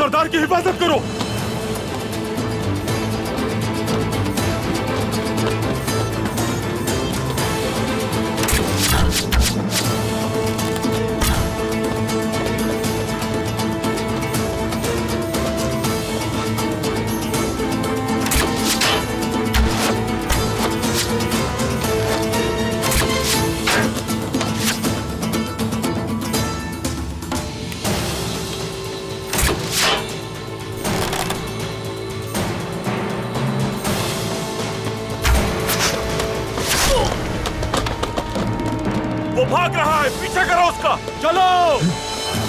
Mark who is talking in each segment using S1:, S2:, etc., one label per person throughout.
S1: सरदार की हिफाजत करो। भाग रहा है, पीछे करो उसका। चलो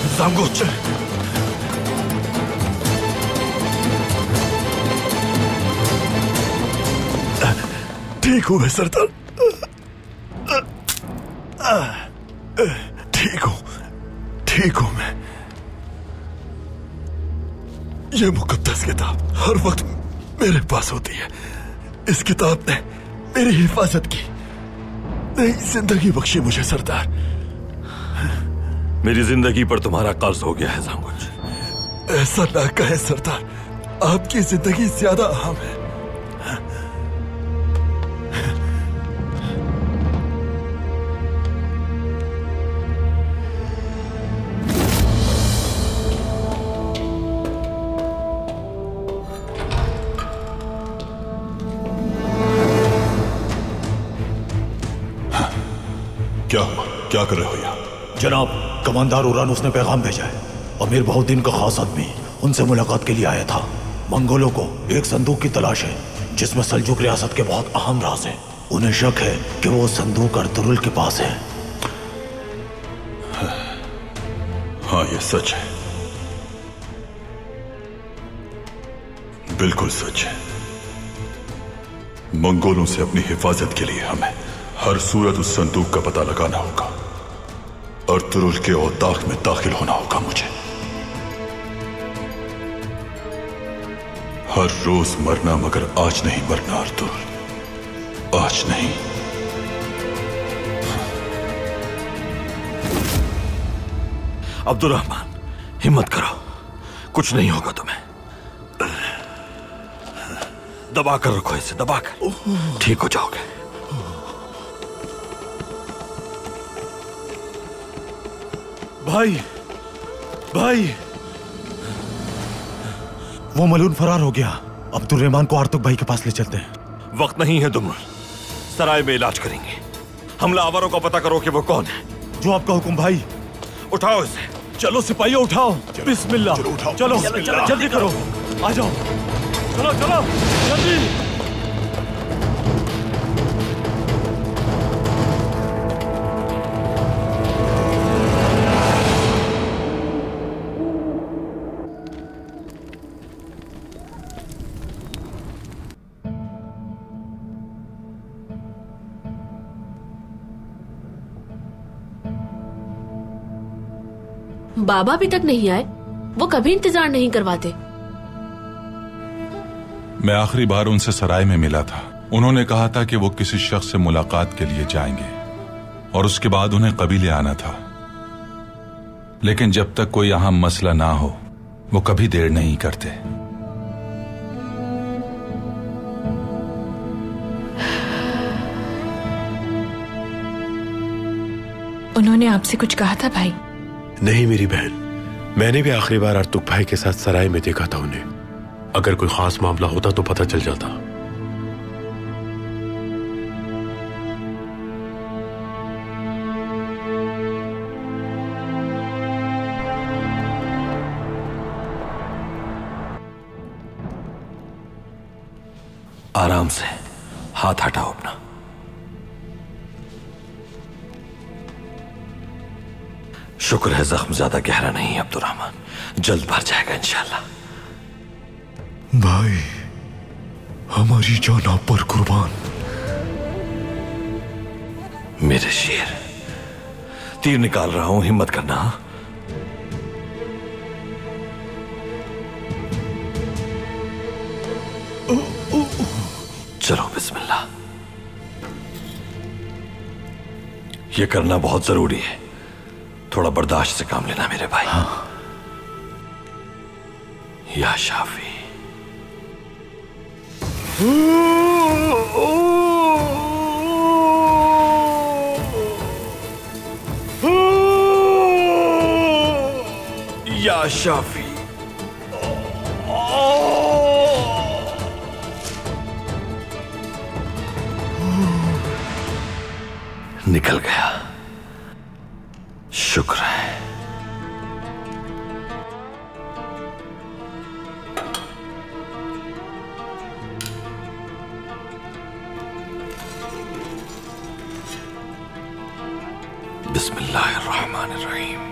S2: सांगोच। ठीक हूं मैं सरदार, ठीक हूं मैं। ये मुकद्दस किताब हर वक्त मेरे पास होती है। इस किताब ने मेरी हिफाजत की, नई जिंदगी बख्शी मुझे सरदार।
S1: मेरी जिंदगी पर तुम्हारा कर्ज हो गया है सांगोच।
S2: ऐसा ना कहे सरदार, आपकी जिंदगी ज्यादा अहम है।
S3: क्या कर रहे हो यहाँ?
S4: जनाब, कमांडर उरानुस ने पैगाम भेजा है। अमीर बहुद्दीन का खास आदमी उनसे मुलाकात के लिए आया था। मंगोलों को एक संदूक की तलाश है जिसमें सल्जुक रियासत के बहुत अहम राज हैं। उन्हें शक है कि वो संदूक अर्तुरुल के पास है।
S3: हाँ, ये सच है, बिल्कुल सच है। मंगोलों से अपनी हिफाजत के लिए हमें हर सूरत उस संदूक का पता लगाना होगा। अर्तुरुल के औताक में दाखिल होना होगा मुझे। हर रोज मरना, मगर आज नहीं मरना अर्तुरुल, आज नहीं।
S1: अब्दुर्रहमान, हिम्मत करो, कुछ नहीं होगा तुम्हें। दबा कर रखो इसे, दबा कर, ठीक हो जाओगे।
S4: भाई, भाई, वो मलून फरार हो गया। अब्दुर्रहमान को आर्तुक भाई के पास ले चलते हैं।
S1: वक्त नहीं है दुमर, सराय में इलाज करेंगे। हमलावरों का पता करो कि वो कौन है।
S4: जो आपका हुक्म भाई।
S1: उठाओ इसे।
S4: चलो सिपाहियों, उठाओ। बिस्मिल्लाह। चलो जल्दी करो, आ जाओ। चलो चलो जल्दी।
S5: बाबा अभी तक नहीं आए, वो कभी इंतजार नहीं करवाते।
S3: मैं आखिरी बार उनसे सराय में मिला था। उन्होंने कहा था कि वो किसी शख्स से मुलाकात के लिए जाएंगे और उसके बाद उन्हें कबीले आना था। लेकिन जब तक कोई अहम मसला ना हो, वो कभी देर नहीं करते।
S6: उन्होंने आपसे कुछ कहा था भाई?
S7: नहीं मेरी बहन, मैंने भी आखिरी बार आर्तुक भाई के साथ सराय में देखा था उन्हें। अगर कोई खास मामला होता तो पता चल जाता।
S1: आराम से हाथ हटाओ अपना। शुक्र है जख्म ज्यादा गहरा नहीं है अब्दुर्रहमान, जल्द भर जाएगा इंशाल्लाह।
S2: भाई, हमारी जान आप पर कुर्बान।
S1: मेरे शेर, तीर निकाल रहा हूं, हिम्मत करना। चलो बिस्मिल्लाह। यह करना बहुत जरूरी है, थोड़ा बर्दाश्त से काम लेना मेरे भाई। हाँ। या शाफी। या शाफी। निकल गया, शुक्र है। बिस्मिल्लाहिर्रहमानिर्रहीम।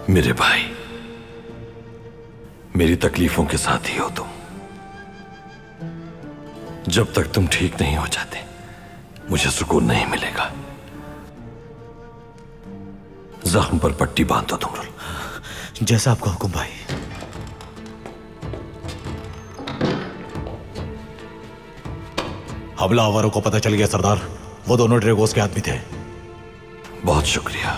S1: मेरे भाई, मेरी तकलीफों के साथ ही हो तुम। जब तक तुम ठीक नहीं हो जाते मुझे सुकून नहीं मिलेगा। जख्म पर पट्टी बांध दो तुमरुल।
S4: जैसा आपका हुक्म भाई। हमला आवारों को पता चल गया सरदार, वो दोनों ड्रेगोस के आदमी थे।
S1: बहुत शुक्रिया।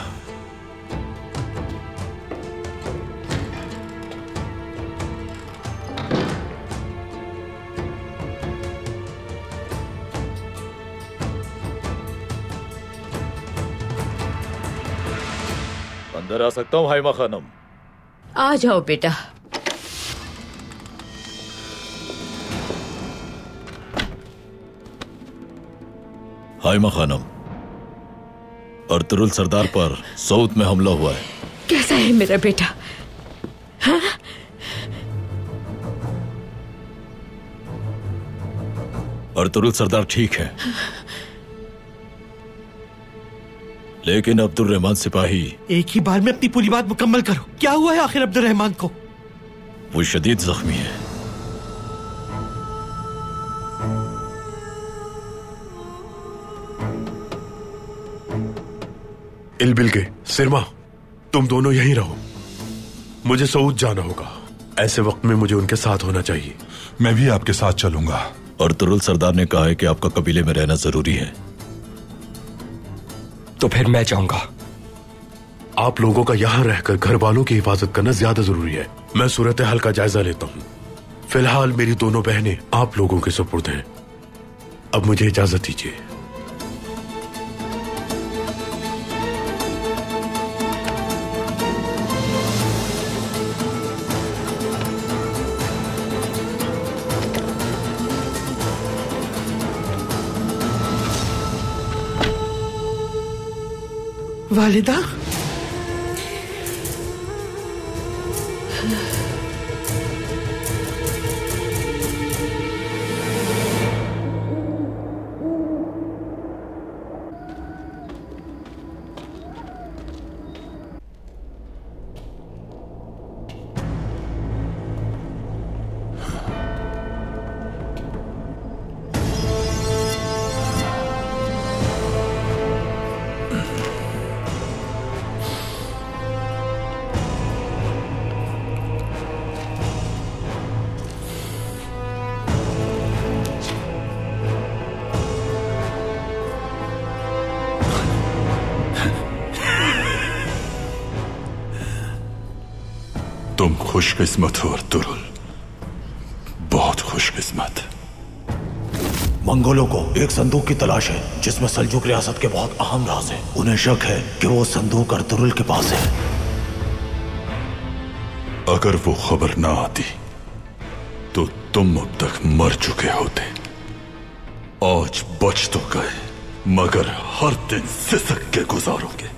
S4: अंदर आ सकता हूँ हाइमा खानम?
S8: आ जाओ बेटा।
S4: हाइमा खानम, अर्तुरुल सरदार पर सऊद में हमला हुआ है।
S8: कैसा है मेरा बेटा? हाँ?
S4: अर्तुरुल सरदार ठीक है, लेकिन अब्दुल रहमान सिपाही।
S9: एक ही बार में अपनी पूरी बात मुकम्मल करो। क्या हुआ है आखिर अब्दुल रहमान को?
S4: वो शदीद जख्मी है।
S7: इलबिल के सिरमा, तुम दोनों यहीं रहो, मुझे सऊद जाना होगा। ऐसे वक्त में मुझे उनके साथ होना चाहिए।
S3: मैं भी आपके साथ चलूंगा।
S4: अर्तुरुल सरदार ने कहा है कि आपका कबीले में रहना जरूरी है।
S10: तो फिर मैं जाऊंगा।
S7: आप लोगों का यहां रहकर घर वालों की हिफाजत करना ज्यादा जरूरी है। मैं सूरत हाल का जायजा लेता हूं। फिलहाल मेरी दोनों बहनें आप लोगों के सुपुर्द हैं। अब मुझे इजाजत दीजिए।
S9: वालिदा,
S3: तुम खुशकिस्मत हो अर्तुरुल, बहुत खुशकिस्मत।
S4: मंगोलों को एक संदूक की तलाश है जिसमें सल्जुक रियासत के बहुत अहम राज हैं। उन्हें शक है कि वो संदूक अर्तुरुल के पास है।
S3: अगर वो खबर ना आती तो तुम अब तक मर चुके होते। आज बच तो गए, मगर हर दिन सिसक के गुजारोगे।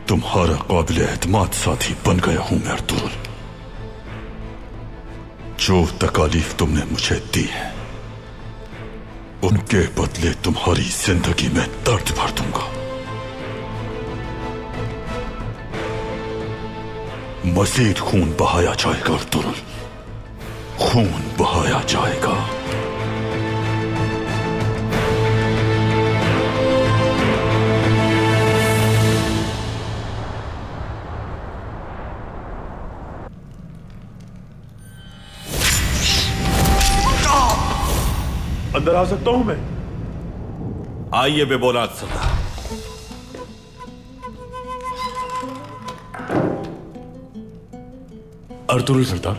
S3: तुम्हारा काबिल एतमाद साथी बन गया हूं मैं अर्तुरुल। जो तकालीफ तुमने मुझे दी है उनके बदले तुम्हारी जिंदगी में दर्द भर दूंगा। मजीद खून बहाया जाएगा अर्तुरुल,
S2: खून बहाया जाएगा।
S7: अंदर आ सकता हूं मैं?
S1: आइए बेबोलाद सरदार।
S7: अर्तुगरुल सरदार,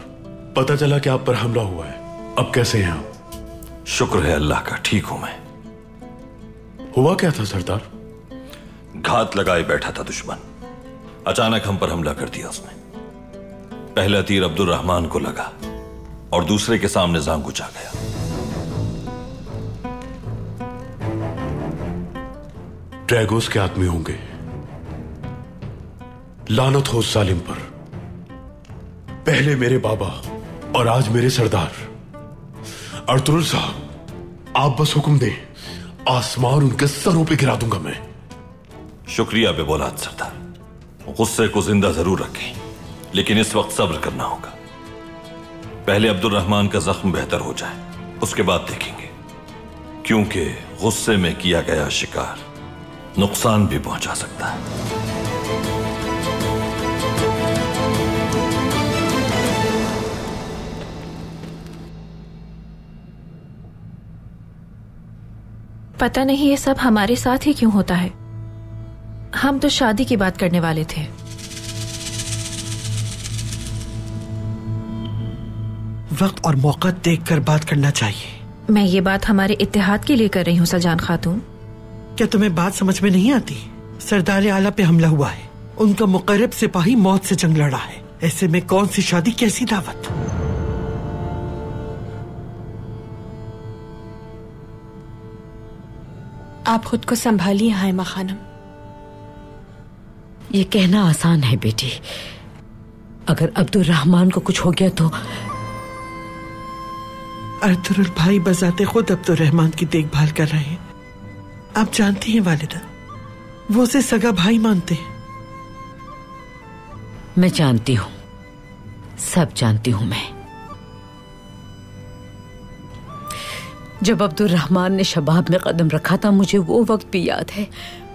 S7: पता चला कि आप पर हमला हुआ है। अब कैसे हैं आप?
S1: शुक्र है अल्लाह का, ठीक हूं मैं।
S7: हुआ क्या था सरदार?
S1: घात लगाए बैठा था दुश्मन। अचानक हम पर हमला कर दिया उसने। पहला तीर अब्दुल रहमान को लगा और दूसरे के सामने जांगुच आ गया।
S7: ड्रैगोस के आदमी होंगे। लानत हो सालिम पर। पहले मेरे बाबा और आज मेरे सरदार। अर्तुगरुल साहब, आप बस हुक्म दें, आसमान उनके सरों पे गिरा दूंगा मैं।
S1: शुक्रिया बेबोलाद सरदार। गुस्से को जिंदा जरूर रखें, लेकिन इस वक्त सब्र करना होगा। पहले अब्दुल रहमान का जख्म बेहतर हो जाए, उसके बाद देखेंगे, क्योंकि गुस्से में किया गया शिकार नुकसान भी पहुंचा सकता है।
S6: पता नहीं ये सब हमारे साथ ही क्यों होता है। हम तो शादी की बात करने वाले थे।
S9: वक्त और मौका देखकर बात करना चाहिए।
S6: मैं ये बात हमारे इत्तेहाद के लिए कर रही हूँ सजान खातून।
S9: क्या तुम्हें बात समझ में नहीं आती? सरदार आला पे हमला हुआ है, उनका मुकर्रब सिपाही मौत से जंग लड़ा है। ऐसे में कौन सी शादी, कैसी दावत?
S6: आप खुद को संभालिए हाइमा खानम।
S8: ये कहना आसान है बेटी, अगर अब्दुल रहमान को कुछ हो गया तो।
S9: अर्तुगरुल भाई बजाते खुद अब्दुल रहमान की देखभाल कर रहे हैं। आप जानती हैं वालिदा, वो उसे सगा भाई मानते हैं।
S8: मैं जानती हूं, सब जानती हूं मैं। जब अब्दुल रहमान ने शबाब में कदम रखा था, मुझे वो वक्त भी याद है,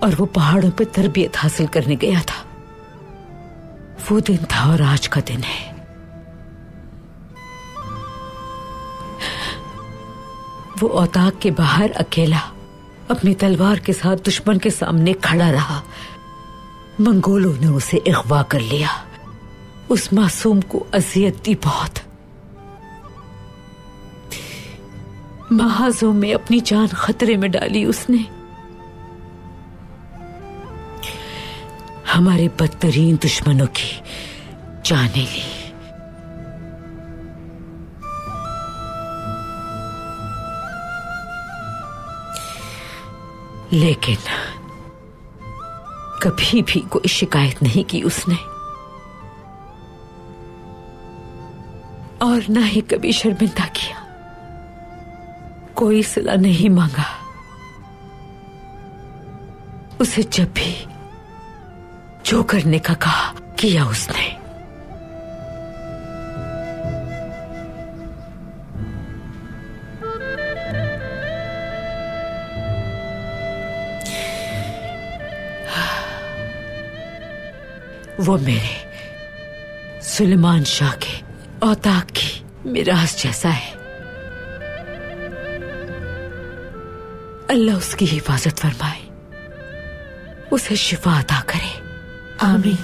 S8: और वो पहाड़ों पे तरबियत हासिल करने गया था। वो दिन था और आज का दिन है। वो औताक के बाहर अकेला अपनी तलवार के साथ दुश्मन के सामने खड़ा रहा। मंगोलों ने उसे अगवा कर लिया। उस मासूम को अजियत दी बहुत। महाजों में अपनी जान खतरे में डाली उसने। हमारे बदतरीन दुश्मनों की जाने ली। लेकिन कभी भी कोई शिकायत नहीं की उसने, और ना ही कभी शर्मिंदा किया। कोई सिला नहीं मांगा। उसे जब भी जो करने का कहा किया उसने। वो मेरे सुलेमान शाह के औताक की मिरास जैसा है। अल्लाह उसकी हिफाजत फरमाए, उसे शिफा अता करे।
S9: आमीन।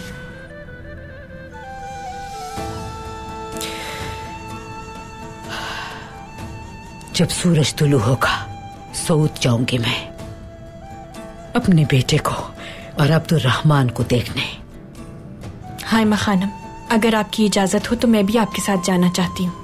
S8: जब सूरज तुलू होगा सऊद जाऊंगी मैं अपने बेटे को और अब्दुल रहमान को देखने।
S6: हाइमा खानम, अगर आपकी इजाजत हो तो मैं भी आपके साथ जाना चाहती हूँ।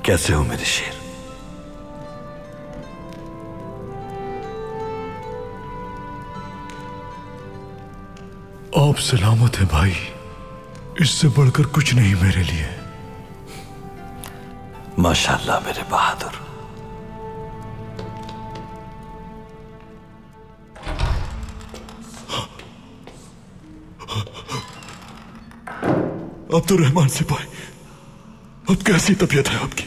S1: कैसे हो मेरे शेर?
S2: आप सलामत हैं भाई, इससे बढ़कर कुछ नहीं मेरे लिए।
S1: माशाल्लाह मेरे बहादुर।
S2: अब्दुल रहमान सिपाही, अब कैसी तबीयत है आपकी?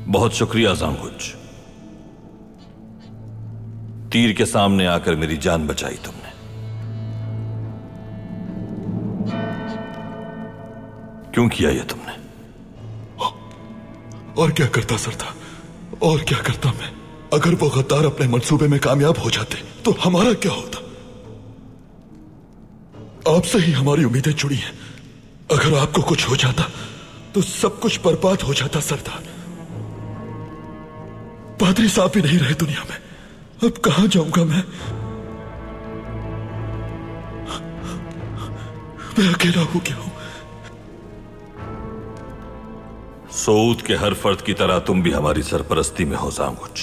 S1: बहुत शुक्रिया जांगुच, तीर के सामने आकर मेरी जान बचाई तुमने। क्यों किया ये तुमने?
S2: और क्या करता सरदार, और क्या करता मैं? अगर वो गद्दार अपने मंसूबे में कामयाब हो जाते तो हमारा क्या होता? आपसे ही हमारी उम्मीदें जुड़ी हैं। अगर आपको कुछ हो जाता तो सब कुछ बर्बाद हो जाता सरदार। पादरी साहब भी नहीं रहे दुनिया में, अब कहां जाऊंगा मैं अकेला हो गया हूं।
S1: सऊद के हर फर्द की तरह तुम भी हमारी सरपरस्ती में हो जांगुच।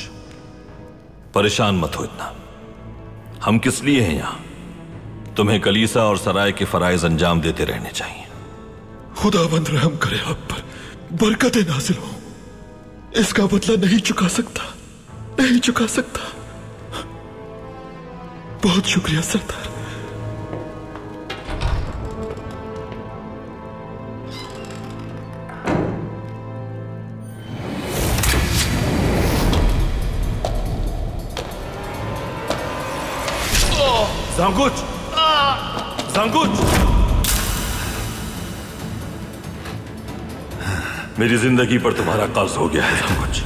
S1: परेशान मत हो इतना। हम किस लिए हैं यहां? तुम्हें कलीसा और सराय के फराइज अंजाम देते रहने चाहिए।
S2: खुदाबंद रहम करे आप पर, बरकतें नाजिल हो। इसका बदला नहीं चुका सकता, नहीं चुका सकता। बहुत शुक्रिया सरदार।
S1: जांगुच, जांगुच, मेरी जिंदगी पर तुम्हारा कर्ज हो गया है जांगुच।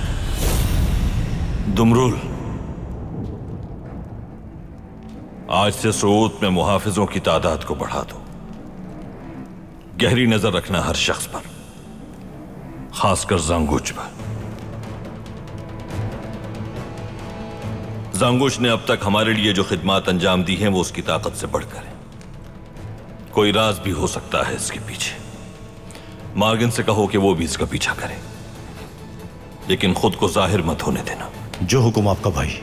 S1: दुमरुल, आज से सऊद में मुहाफिजों की तादाद को बढ़ा दो। गहरी नजर रखना हर शख्स पर, खासकर जांगुच पर। जांगुच ने अब तक हमारे लिए जो खिदमात अंजाम दी हैं वो उसकी ताकत से बढ़कर है। कोई राज भी हो सकता है इसके पीछे। मार्गन से कहो कि वो भी इसका पीछा करे, लेकिन खुद को जाहिर मत होने देना।
S4: जो हुक्म आपका भाई।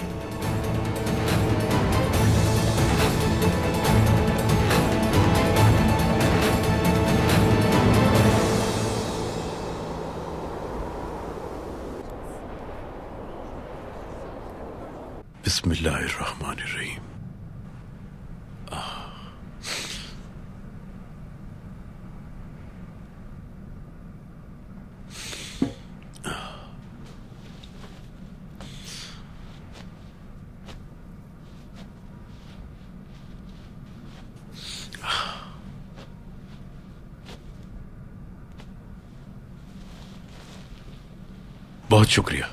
S7: बिस्मिल्लाहिर्रहमानिर्रहीम। बहुत शुक्रिया।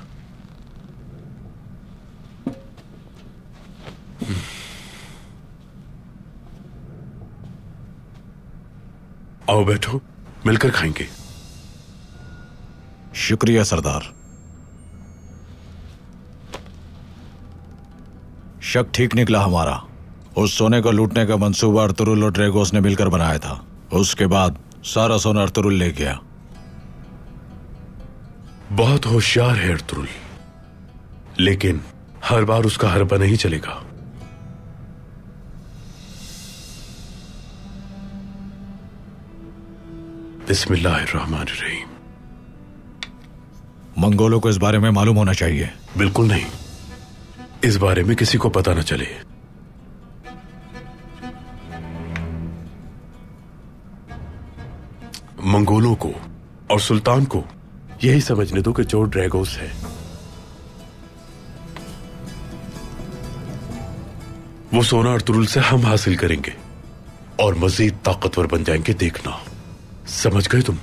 S7: आओ बैठो, मिलकर खाएंगे।
S4: शुक्रिया सरदार। शक ठीक निकला हमारा। उस सोने को लूटने का मंसूबा अर्तुरुल और ड्रेगोस ने मिलकर बनाया था। उसके बाद सारा सोना अर्तुरुल ले गया।
S7: बहुत होशियार है अर्तुरुल, लेकिन हर बार उसका हरबा नहीं चलेगा। बिस्मिल्लाहिर्रहमानिर्रहीम।
S4: मंगोलों को इस बारे में मालूम होना चाहिए।
S7: बिल्कुल नहीं, इस बारे में किसी को पता न चले। मंगोलों को और सुल्तान को यही समझने दो कि चोर ड्रैगोस है। वो सोना अर्तुरुल से हम हासिल करेंगे और मजीद ताकतवर बन जाएंगे, देखना। समझ गए तुम?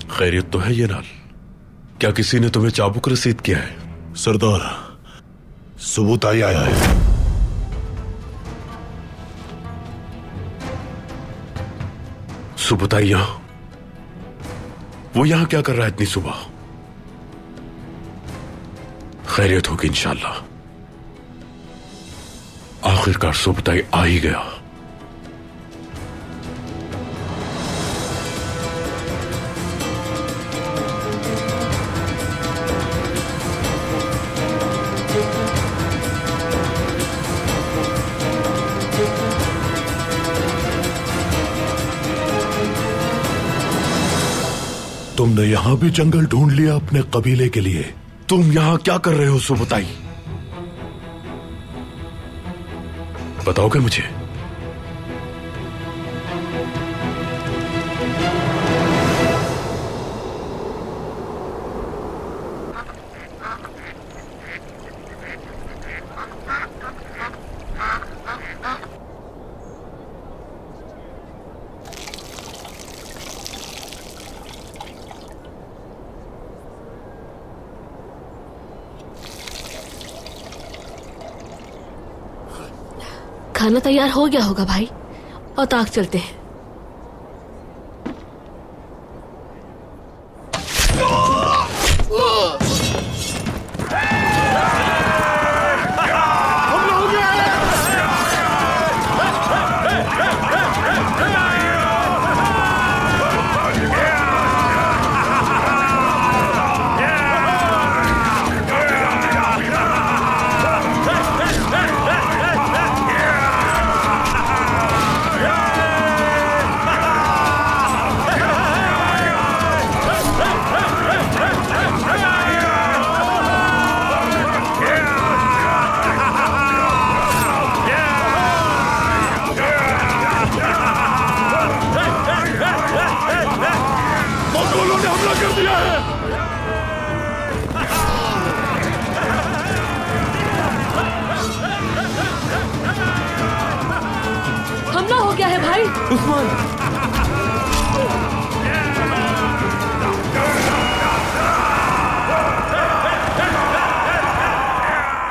S7: खैरियत तो है ये नाल? क्या किसी ने तुम्हें चाबुक रसीद किया है?
S4: सरदार, सबूत आया है।
S7: सुबुताई यहां? वो यहां क्या कर रहा है इतनी सुबह? खैरियत होगी इंशाल्लाह। आखिरकार सुबताई आ ही गया।
S2: तुमने यहां भी जंगल ढूंढ लिया अपने कबीले के लिए।
S7: तुम यहां क्या कर रहे हो सुबताई? बताओगे मुझे?
S5: खाना तैयार हो गया होगा भाई, और ताक चलते हैं। हमला हो गया है भाई।
S9: उस्मान,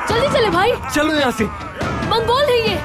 S5: जल्दी चले भाई।
S9: चलो यहाँ से।
S5: मंगोल है ये।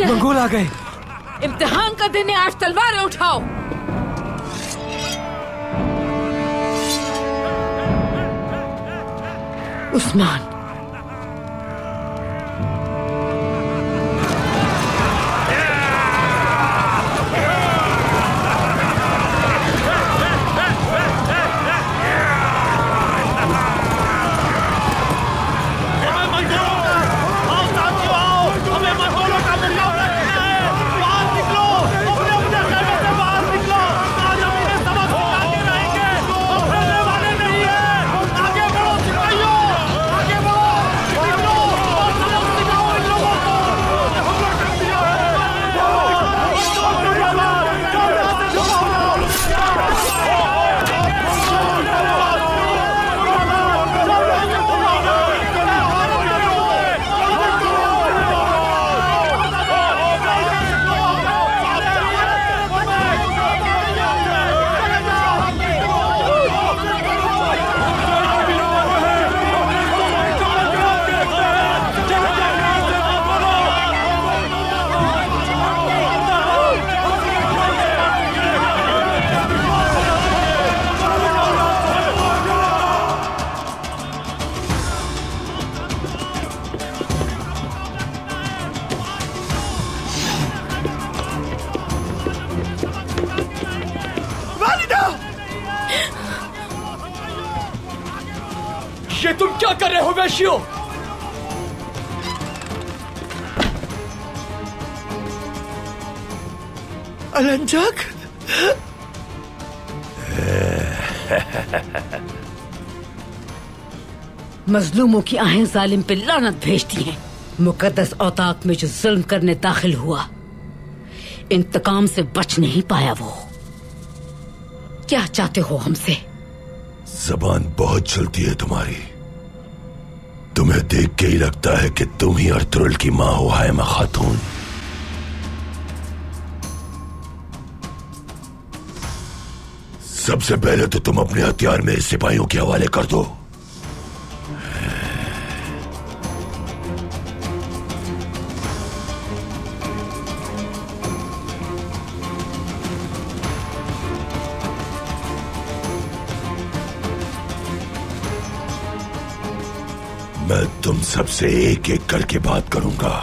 S9: मंगोल आ गए।
S8: इम्तिहान का दिन है, आज तलवारें उठाओ। उस्मान,
S9: कर रहे हो वैश्यों? अलंजक?
S8: मजलूमों की आहें जालिम पे लानत भेजती हैं। मुकद्दस औताक में जो जुल्म करने दाखिल हुआ, इंतकाम से बच नहीं पाया। वो क्या चाहते हो हमसे?
S2: जबान बहुत चलती है तुम्हारी। तुम्हें देख के ही लगता है कि तुम ही अर्तुगरुल की मां हो हायमा खातून। सबसे पहले तो तुम अपने हथियार मेरे सिपाहियों के हवाले कर दो। मैं तुम सबसे एक एक करके बात करूंगा।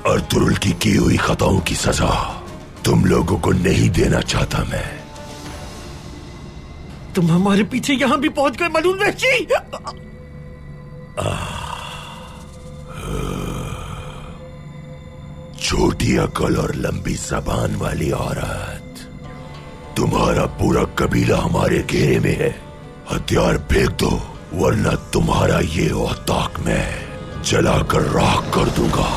S2: अर्तुगरुल की हुई खताओं की सजा तुम लोगों को नहीं देना चाहता मैं।
S9: तुम हमारे पीछे यहां भी पहुंच गए मलून वैशी।
S2: छोटी अकल और लंबी जबान वाली औरत, तुम्हारा पूरा कबीला हमारे घेरे में है। हथियार फेंक दो वरना तुम्हारा ये औताक मैं जलाकर राख कर दूंगा।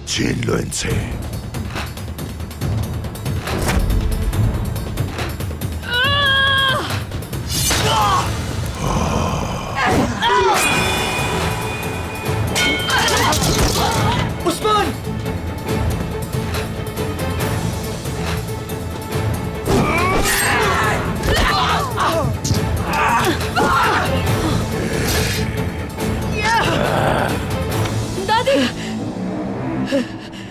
S2: छीन लो इनसे।
S9: उस्मान!
S5: दादी!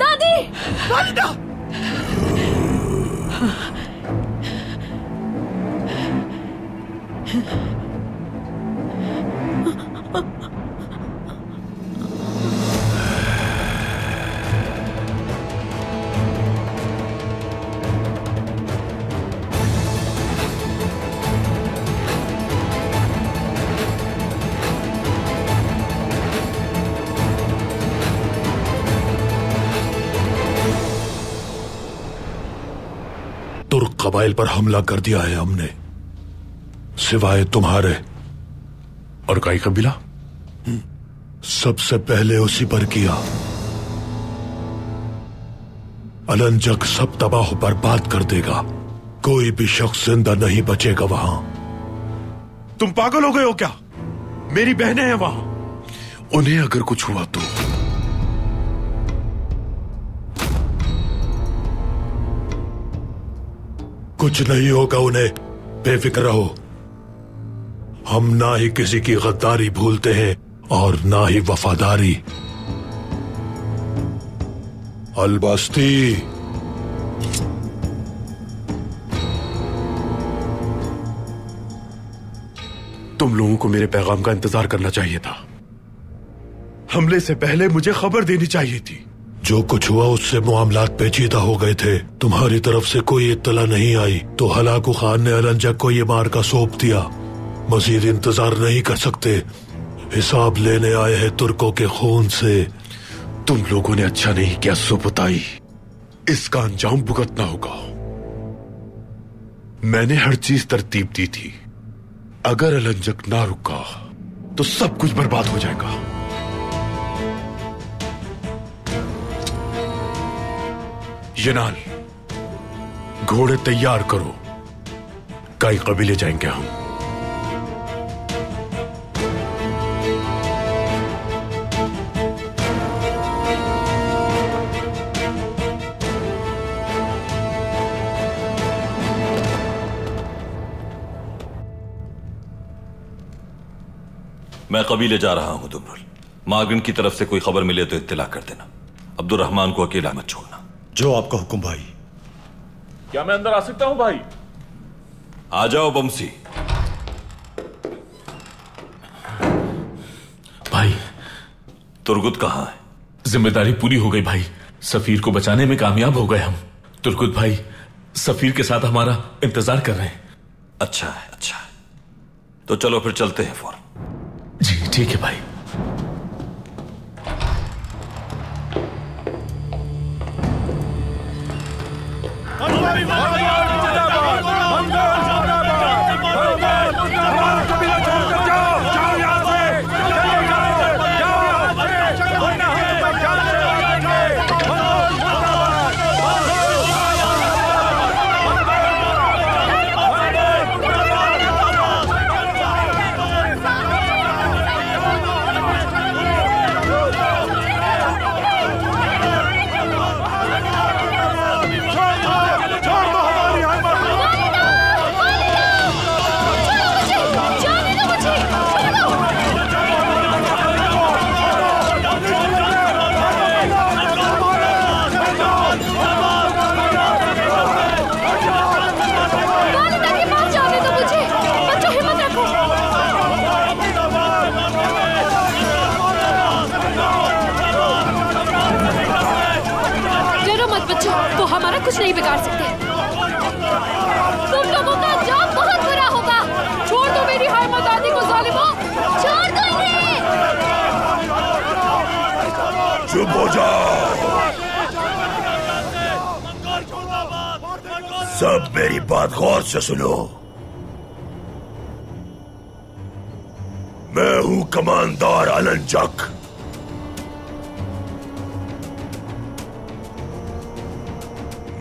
S5: दादी!
S9: वालिदा!
S2: तुर्क कबाइल पर हमला कर दिया है हमने, सिवाय तुम्हारे।
S7: और काई कबीला?
S2: सबसे पहले उसी पर किया। अलंजक सब तबाह बर्बाद कर देगा। कोई भी शख्स जिंदा नहीं बचेगा वहां।
S7: तुम पागल हो गए हो क्या? मेरी बहनें हैं वहां। उन्हें अगर कुछ हुआ तो
S2: कुछ नहीं होगा उन्हें, बेफिक्र रहो। हम ना ही किसी की गद्दारी भूलते हैं और ना ही वफादारी। अलबस्ती,
S7: तुम लोगों को मेरे पैगाम का इंतजार करना चाहिए था। हमले से पहले मुझे खबर देनी चाहिए थी।
S2: जो कुछ हुआ उससे मामलात पेचीदा हो गए थे। तुम्हारी तरफ से कोई इत्तला नहीं आई तो हलाकू खान ने अलंजक को ये मार का सौंप दिया। मजीद इंतजार नहीं कर सकते। हिसाब लेने आए हैं तुर्कों के खून से।
S7: तुम लोगों ने अच्छा नहीं किया सुबुताई। इसका अंजाम भुगतना होगा। मैंने हर चीज तरतीब दी थी। अगर अलंजक ना रुका तो सब कुछ बर्बाद हो जाएगा। यनाल, घोड़े तैयार करो। कई कबीले जाएंगे हम।
S1: मैं कबीले जा रहा हूं दुमरुल। मागन की तरफ से कोई खबर मिले तो इत्तला कर देना। अब्दुर्रहमान को अकेला मत छोड़ना।
S4: जो आपका हुक्म भाई।
S10: क्या मैं अंदर आ सकता हूं भाई?
S1: आ जाओ बमसी।
S10: भाई
S1: तुर्गुत कहां है?
S10: जिम्मेदारी पूरी हो गई भाई, सफीर को बचाने में कामयाब हो गए हम। तुर्गुत भाई सफीर के साथ हमारा इंतजार कर रहे हैं।
S1: अच्छा है, अच्छा है, तो चलो फिर चलते हैं फौरन।
S10: जी ठीक है भाई।
S11: कुछ नहीं बिगाड़ सकते। तुम लोगों का अंजाम बहुत बुरा होगा। छोड़ दो मेरी हायमा दादी को जालिमों, छोड़ दो इन्हें।
S2: चुप हो जाओ, सब मेरी बात गौर से सुनो। मैं हूं कमांडर अलंजक।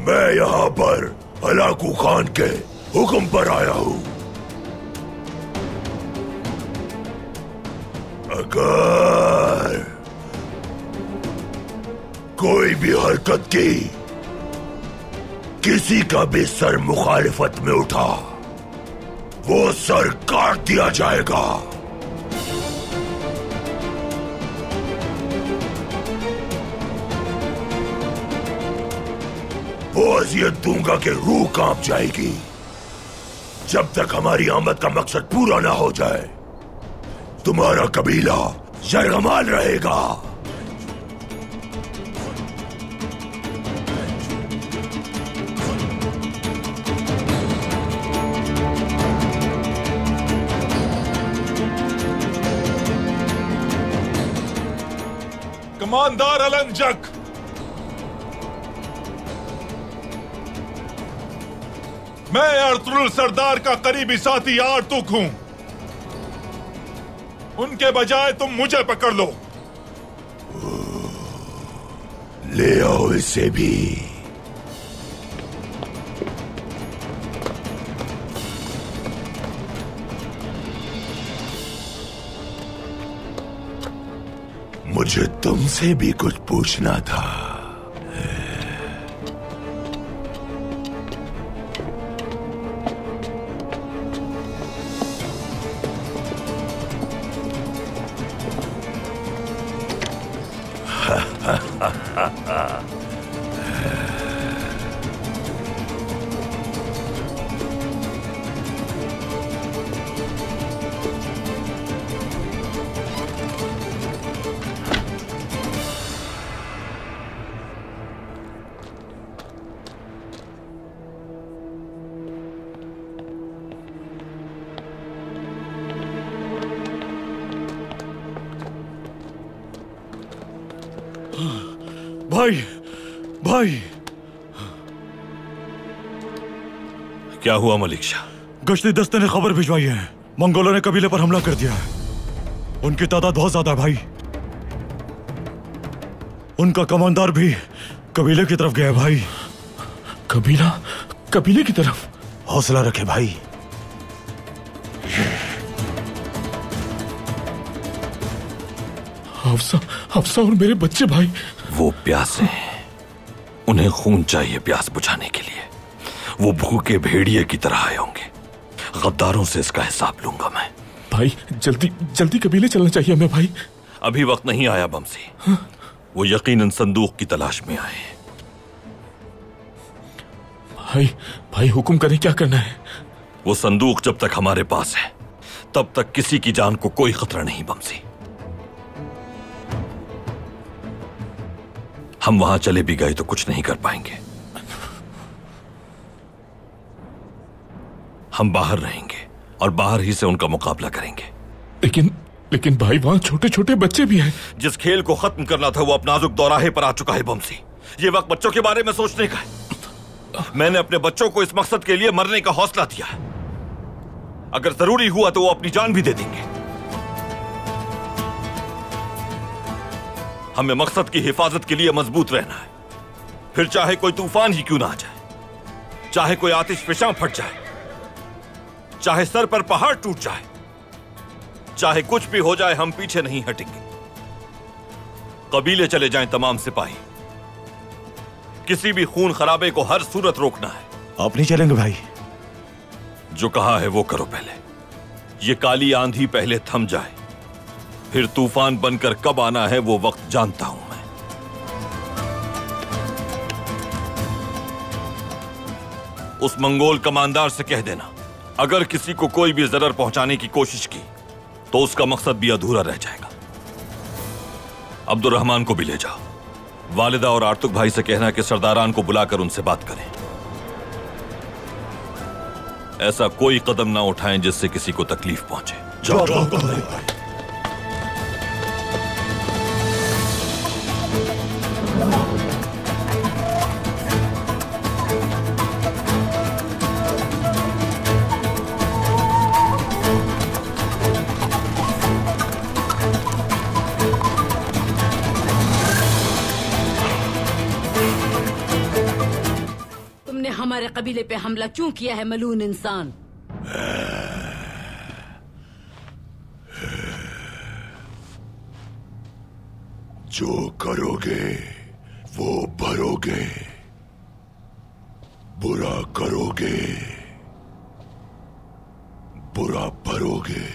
S2: मैं यहाँ पर हलाकू खान के हुक्म पर आया हूँ। अगर कोई भी हरकत की, किसी का भी सर मुखालिफत में उठा, वो सर काट दिया जाएगा। वो अज़ियत दूंगा कि रूह कांप जाएगी। जब तक हमारी आमद का मकसद पूरा ना हो जाए, तुम्हारा कबीला यरगमाल रहेगा।
S3: कमांडर अलंजक, मैं अर्तुगरुल सरदार का करीबी साथी आर्तुक हूं। उनके बजाय तुम मुझे पकड़ लो।
S2: ले आओ इसे भी। मुझे तुमसे भी कुछ पूछना था।
S4: भाई, भाई,
S1: क्या हुआ मलिक शाह?
S4: गश्ती दस्ते ने खबर भिजवाई है, मंगोलों ने कबीले पर हमला कर दिया है। उनकी तादाद बहुत ज्यादा है भाई। उनका कमांडर भी कबीले की तरफ गया है भाई।
S10: कबीले की तरफ?
S4: हौसला रखे भाई।
S10: हफ्सा और मेरे बच्चे भाई।
S1: वो प्यासे हैं, उन्हें खून चाहिए प्यास बुझाने के लिए। वो भूखे भेड़िए की तरह आए होंगे। गद्दारों से इसका हिसाब लूंगा मैं।
S10: भाई जल्दी कबीले चलना चाहिए हमें भाई।
S1: अभी वक्त नहीं आया बमसी। वो यकीनन संदूक की तलाश में आए।
S10: भाई हुक्म करें, क्या करना है?
S1: वो संदूक जब तक हमारे पास है तब तक किसी की जान को कोई खतरा नहीं बमसी। हम वहां चले भी गए तो कुछ नहीं कर पाएंगे। हम बाहर रहेंगे और बाहर ही से उनका मुकाबला करेंगे।
S10: लेकिन भाई वहां छोटे छोटे बच्चे भी हैं।
S1: जिस खेल को खत्म करना था वो अब नाजुक दौराहे पर आ चुका है बमसी। ये वक्त बच्चों के बारे में सोचने का है। मैंने अपने बच्चों को इस मकसद के लिए मरने का हौसला दिया है। अगर जरूरी हुआ तो वो अपनी जान भी दे देंगे। हमें मकसद की हिफाजत के लिए मजबूत रहना है, फिर चाहे कोई तूफान ही क्यों ना आ जाए, चाहे कोई आतिश फिशां फट जाए, चाहे सर पर पहाड़ टूट जाए, चाहे कुछ भी हो जाए, हम पीछे नहीं हटेंगे। कबीले चले जाएं तमाम सिपाही, किसी भी खून खराबे को हर सूरत रोकना है।
S4: आप नहीं चलेंगे भाई?
S1: जो कहा है वो करो। पहले ये काली आंधी पहले थम जाए, फिर तूफान बनकर कब आना है वो वक्त जानता हूं मैं। उस मंगोल कमांडर से कह देना अगर किसी को कोई भी जरर पहुंचाने की कोशिश की तो उसका मकसद भी अधूरा रह जाएगा। अब्दुल रहमान को भी ले जाओ। वालिदा और आर्तुक भाई से कहना कि सरदारान को बुलाकर उनसे बात करें। ऐसा कोई कदम ना उठाएं जिससे किसी को तकलीफ पहुंचे। जाओ।
S8: हमारे कबीले पे हमला क्यों किया है मलून इंसान?
S2: जो करोगे वो भरोगे, बुरा करोगे बुरा भरोगे।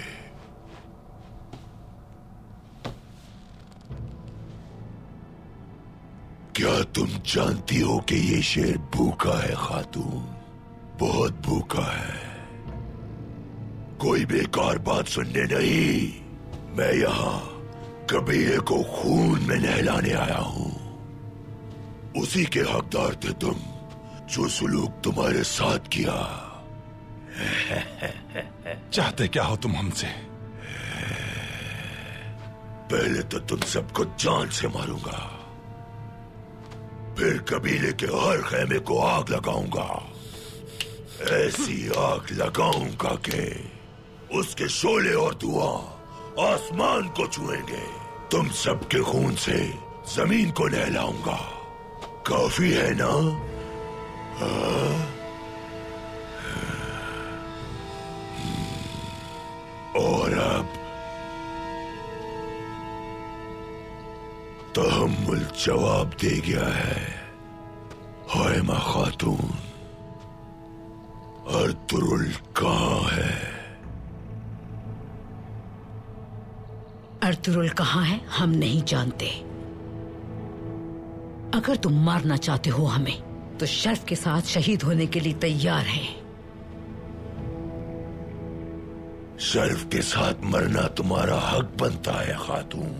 S2: क्या तुम जानती हो कि ये शेर भूखा है खातून, बहुत भूखा है। कोई बेकार बात सुनने नहीं, मैं यहाँ कबीले को खून में नहलाने आया हूँ। उसी के हकदार थे तुम, जो सुलूक तुम्हारे साथ किया।
S3: चाहते क्या हो तुम हमसे?
S2: पहले तो तुम सबको जान से मारूंगा, फिर कबीले के हर खेमे को आग लगाऊंगा। ऐसी आग लगाऊंगा कि उसके शोले और धुआं आसमान को छुएंगे। तुम सबके खून से जमीन को नहलाऊंगा। काफी है ना? और अब तहम्मुल जवाब दे गया है। हायमा खातून, अर्तुरुल कहाँ है?
S8: अर्तुरुल कहाँ है हम नहीं जानते। अगर तुम मारना चाहते हो हमें तो शर्फ के साथ शहीद होने के लिए तैयार हैं।
S2: शर्फ के साथ मरना तुम्हारा हक बनता है खातून।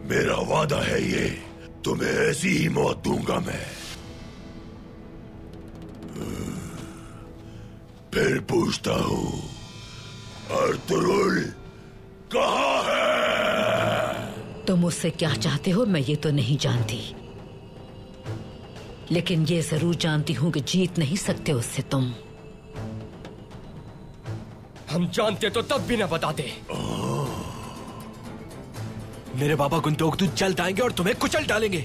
S2: मेरा वादा है ये, तुम्हें ऐसी ही मौत दूंगा मैं। फिर पूछता हूँ, अर्तुरुल कहाँ है?
S8: तुम मुझसे क्या चाहते हो मैं ये तो नहीं जानती, लेकिन ये जरूर जानती हूँ कि जीत नहीं सकते उससे तुम।
S12: हम जानते तो तब भी न बताते। मेरे बाबा गुंतोगतु जल्द आएंगे और तुम्हें कुचल डालेंगे।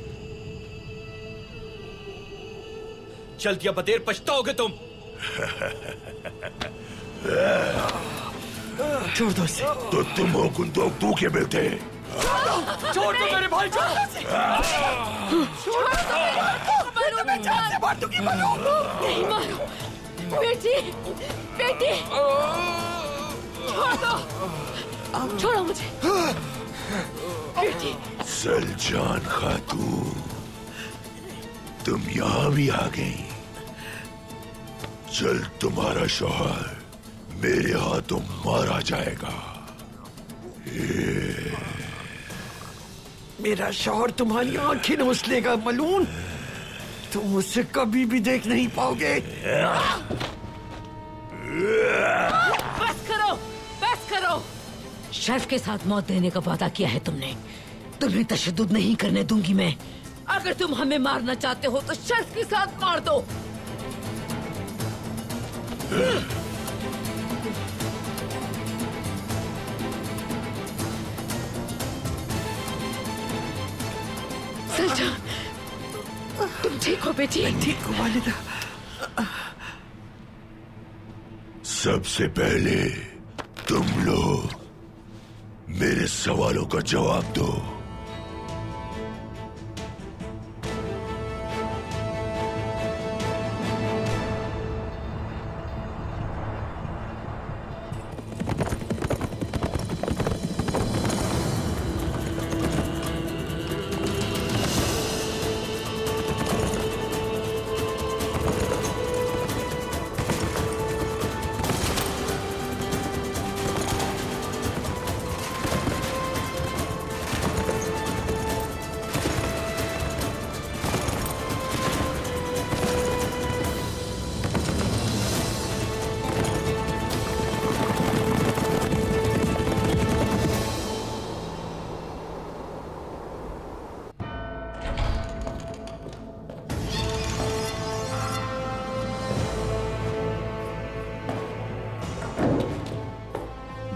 S12: जल्द या बदेर पछताओगे तुम।
S2: छोड़ दो इसे। तो तुम हो गुंतोगतु के बेटे।
S12: छोड़ दो मेरे भाई को।
S11: नहीं मारो बेटी, बेटी छोड़ दो, छोड़ो मुझे बेटी।
S2: सलजान खातून, तुम यहाँ भी आ गई। जल्द तुम्हारा शौहर मेरे हाथों मारा जाएगा।
S9: मेरा शौहर तुम्हारी आंखें नोच लेगा मलून। तुम उसे कभी भी देख नहीं पाओगे।
S8: बस करो, बस करो। शर्फ के साथ मौत देने का वादा किया है तुमने। तुम्हें तशद्दुद नहीं करने दूंगी मैं। अगर तुम हमें मारना चाहते हो तो शर्फ के साथ मार दो। सलजा, तुम ठीक हो बेटी?
S9: ठीक हो वालिदा।
S2: सबसे पहले तुम लोग मेरे सवालों का जवाब दो।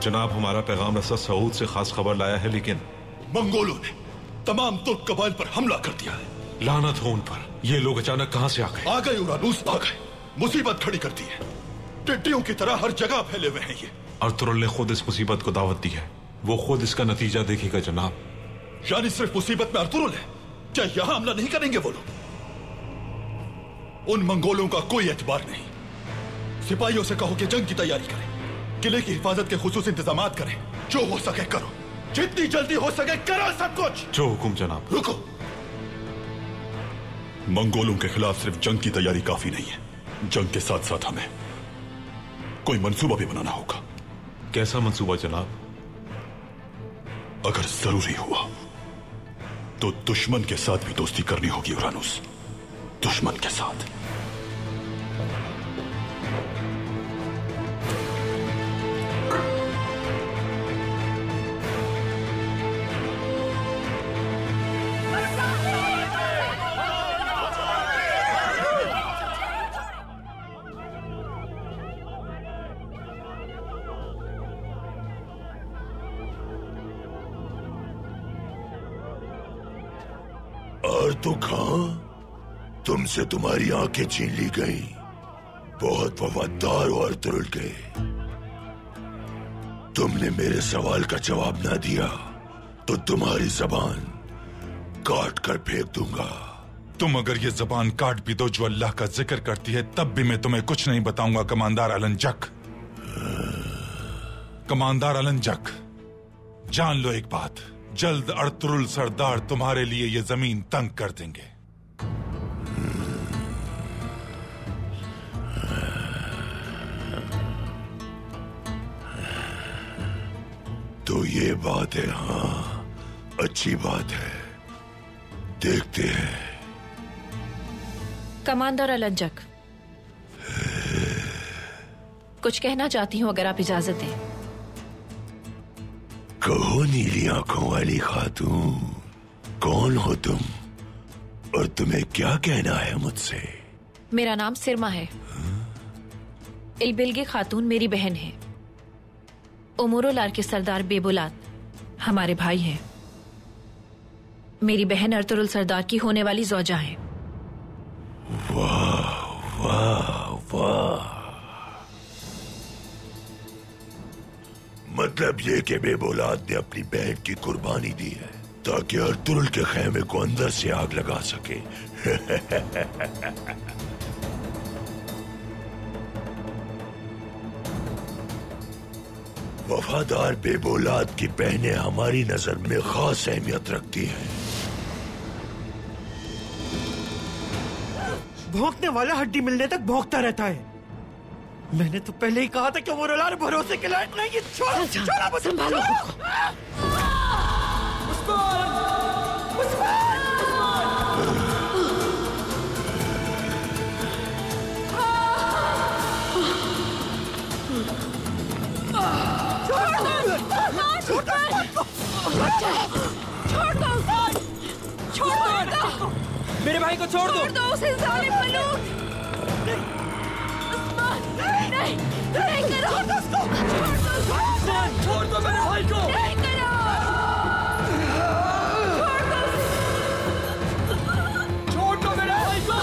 S13: जनाब, हमारा पैगाम रसा सऊद से खास खबर लाया है, लेकिन
S4: मंगोलों ने तमाम तुर्क कबाइल पर हमला कर दिया है।
S13: लानत हो उन पर। ये लोग अचानक कहां से आ गए?
S4: आ गए उरानूस, आ गए। मुसीबत खड़ी कर दी है। टिड्डियों की तरह हर जगह फैले हुए हैं ये।
S13: अर्तुगरुल ने खुद इस मुसीबत को दावत दी है। वो खुद इसका नतीजा देखेगा जनाब।
S4: यानी सिर्फ मुसीबत में अर्तुगरुल है? क्या यहां हमला नहीं करेंगे वो लोग? उन मंगोलों का कोई एतबार नहीं। सिपाहियों से कहो कि जंग की तैयारी करें, किले की हिफाजत के खुसूस इंतजामात करें। जो हो सके करो, जितनी जल्दी हो सके करो सब कुछ।
S13: जो हुकुम जनाब।
S4: रुको, मंगोलों के खिलाफ सिर्फ जंग की तैयारी काफी नहीं है। जंग के साथ साथ हमें कोई मंसूबा भी बनाना होगा।
S13: कैसा मंसूबा जनाब?
S4: अगर जरूरी हुआ तो दुश्मन के साथ भी दोस्ती करनी होगी उरानूस। दुश्मन के साथ। और तो कहां तुमसे तुम्हारी आंखें छीन ली गई। बहुत वफादार हो अर्तुगरुल के। तुमने मेरे सवाल का जवाब ना दिया तो तुम्हारी जबान काट कर फेंक दूंगा।
S3: तुम अगर ये जबान काट भी दो जो अल्लाह का जिक्र करती है, तब भी मैं तुम्हें कुछ नहीं बताऊंगा कमांडर अलंजक। कमांडर अलंजक, जान लो एक बात, जल्द अर्तुगरुल सरदार तुम्हारे लिए ये जमीन तंग कर देंगे।
S2: तो ये बात है। हाँ, अच्छी बात है। देखते हैं।
S6: कमांडर अलंजक, कुछ कहना चाहती हूँ, अगर आप इजाजत दें।
S2: कहो नीली आंखों वाली खातून, कौन हो तुम और तुम्हें क्या कहना है मुझसे?
S6: मेरा नाम सिरमा है। इलबिलगे खातून मेरी बहन है। उमरोलार के सरदार बेबुलाद हमारे भाई हैं। मेरी बहन अर्तुगरुल सरदार की होने वाली ज़ौजा है।
S2: वाह वाह वाह। मतलब ये कि बेबुलाद ने अपनी बहन की कुर्बानी दी है ताकि अर्तुगरुल के खेमे को अंदर से आग लगा सके। वफादार बेबुलाद की बहनें हमारी नजर में खास अहमियत रखती हैं।
S9: भौंकने वाला हड्डी मिलने तक भौंकता रहता है। मैंने तो पहले ही कहा था कि उमर भरोसे के लायक नहीं है। छोड़ो मुझे,
S8: संभालो।
S11: छोड़ दो
S12: मेरे भाई को, छोड़ दो
S11: उसे जालिम मलूक। नहीं करो,
S12: छोड़ दो मेरे भाई को।
S11: नहीं करो,
S12: छोड़ दो मेरे भाई को।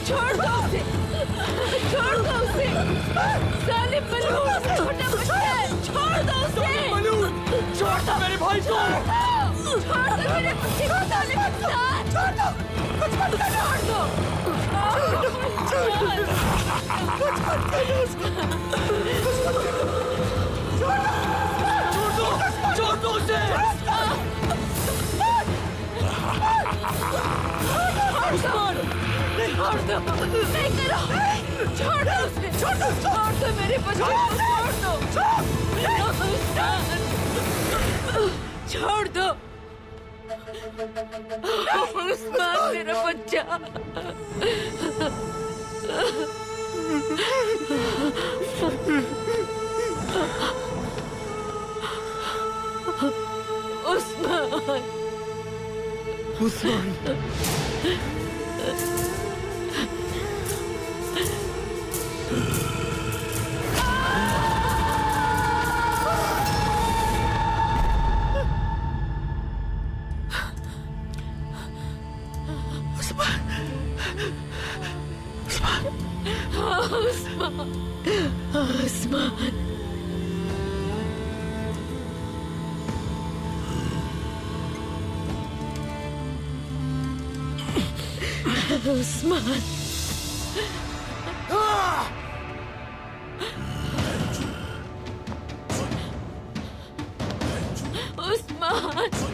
S11: छोड़ दो उसे, छोड़ दो उसे। जालिम मलूक, छोटा बच्चा है, छोड़ दो उसे।
S12: छोड़ दो मेरे भाई को।
S11: छोड़ दो मेरे बच्चे को, जालिम इंसान। छोड़ दो, कुछ मत करो।
S12: छोड़ दो उसे।
S11: उस्मान, छोड़ दो, नहीं करो। छोड़ दो उसे, छोड़ दो मेरे बच्चे को, छोड़ दो। उस्मान मेरा बच्चा। उस्मान,
S9: उस्मान,
S11: उस्मान, उस्मान,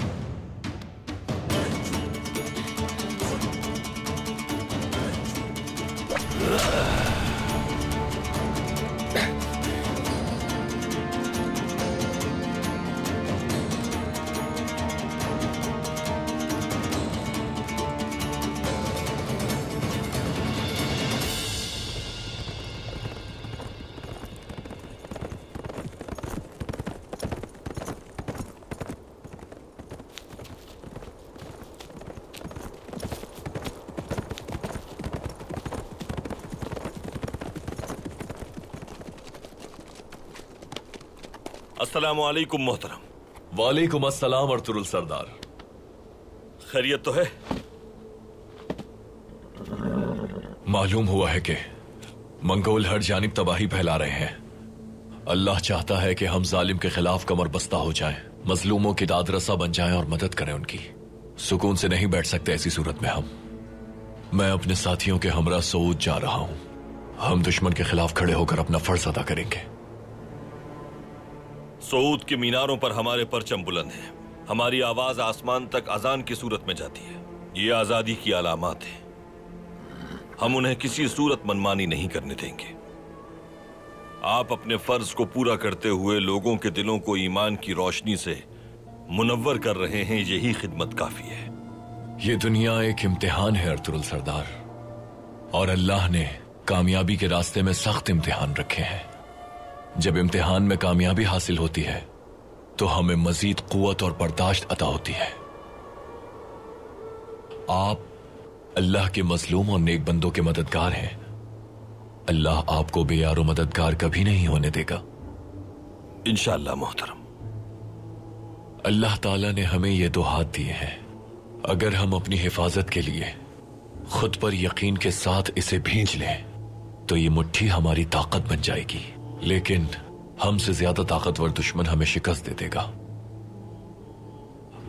S1: अस्सलामु अलैकुम मोहतरम।
S10: वालेकुम अस्सलाम अर्तुरुल सरदार।
S1: खैरियत तो है?
S10: मालूम हुआ है कि मंगोल हर जानिब तबाही फैला रहे हैं। अल्लाह चाहता है कि हम जालिम के खिलाफ कमर बस्ता हो जाएं, मजलूमों की दादरसा बन जाएं और मदद करें उनकी। सुकून से नहीं बैठ सकते ऐसी सूरत में हम। मैं अपने साथियों के हमरा सऊद जा रहा हूं। हम दुश्मन के खिलाफ खड़े होकर अपना फर्ज अदा करेंगे।
S1: सऊद के मीनारों पर हमारे परचम बुलंद हैं। हमारी आवाज आसमान तक अजान की सूरत में जाती है। ये आजादी की अलामत है। हम उन्हें किसी सूरत मनमानी नहीं करने देंगे। आप अपने फर्ज को पूरा करते हुए लोगों के दिलों को ईमान की रोशनी से मुनव्वर कर रहे हैं। यही खिदमत काफी है।
S10: ये दुनिया एक इम्तिहान है अर्तुरुल सरदार, और अल्लाह ने कामयाबी के रास्ते में सख्त इम्तिहान रखे हैं। जब इम्तिहान में कामयाबी हासिल होती है तो हमें मजीद कुव्वत और बर्दाश्त अता होती है। आप अल्लाह के मजलूम और नेक बंदों के मददगार हैं। अल्लाह आपको बेयारो मददगार कभी नहीं होने देगा
S1: इंशाअल्लाह मोहतरम।
S10: अल्लाह ताला ने हमें ये दो हाथ दिए हैं। अगर हम अपनी हिफाजत के लिए खुद पर यकीन के साथ इसे भींच लें तो ये मुट्ठी हमारी ताकत बन जाएगी, लेकिन हमसे ज्यादा ताकतवर दुश्मन हमें शिकस्त दे देगा।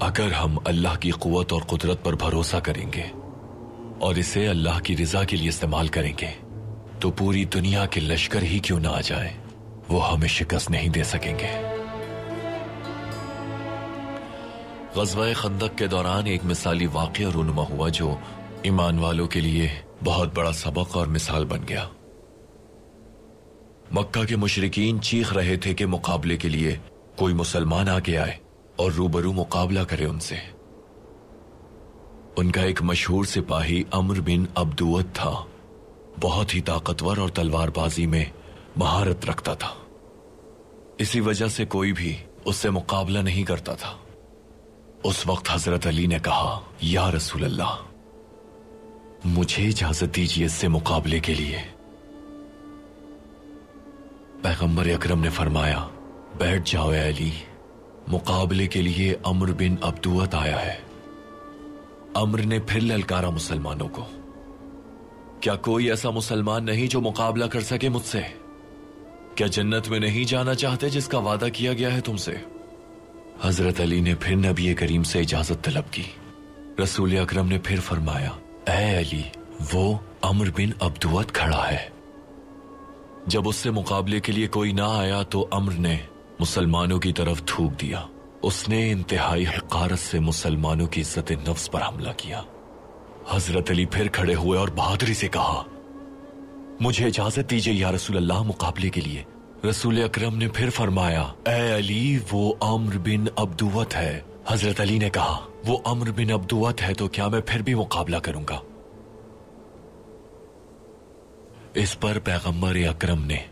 S10: अगर हम अल्लाह की कुव्वत और कुदरत पर भरोसा करेंगे और इसे अल्लाह की रिजा के लिए इस्तेमाल करेंगे तो पूरी दुनिया के लश्कर ही क्यों ना आ जाए, वो हमें शिकस्त नहीं दे सकेंगे। ग़ज़वा-ए खंदक के दौरान एक मिसाली वाक़या रूनुमा हुआ जो ईमान वालों के लिए बहुत बड़ा सबक और मिसाल बन गया। मक्का के मुशरिकीन चीख रहे थे कि मुकाबले के लिए कोई मुसलमान आगे आए और रूबरू मुकाबला करे उनसे। उनका एक मशहूर सिपाही अम्र बिन अब्दुवत था। बहुत ही ताकतवर और तलवारबाजी में महारत रखता था। इसी वजह से कोई भी उससे मुकाबला नहीं करता था। उस वक्त हजरत अली ने कहा, या रसूल अल्लाह, मुझे इजाजत दीजिए इससे मुकाबले के लिए। पैगंबर अकरम ने फरमाया, बैठ जाओ ए अली, मुकाबले के लिए अम्र बिन अब्दुवत आया है। अम्र ने फिर ललकारा मुसलमानों को, क्या कोई ऐसा मुसलमान नहीं जो मुकाबला कर सके मुझसे? क्या जन्नत में नहीं जाना चाहते जिसका वादा किया गया है तुमसे? हजरत अली ने फिर नबी करीम से इजाजत तलब की। रसूल अकरम ने फिर फरमाया, ऐ अली, वो अम्र बिन अब्दुवत खड़ा है। जब उससे मुकाबले के लिए कोई ना आया तो अम्र ने मुसलमानों की तरफ थूक दिया। उसने इंतहाई हकारत से मुसलमानों की इज्जत नफ्स पर हमला किया। हजरत अली फिर खड़े हुए और बहादुरी से कहा, मुझे इजाजत दीजिए या रसूल अल्लाह, मुकाबले के लिए। रसूल अकरम ने फिर फरमाया, ऐ अली, वो अम्र बिन अब्दुवत है। हजरत अली ने कहा, वो अम्र बिन अब्दुवत है तो क्या मैं फिर भी मुकाबला करूंगा? इस पर पैगंबर अकरम ने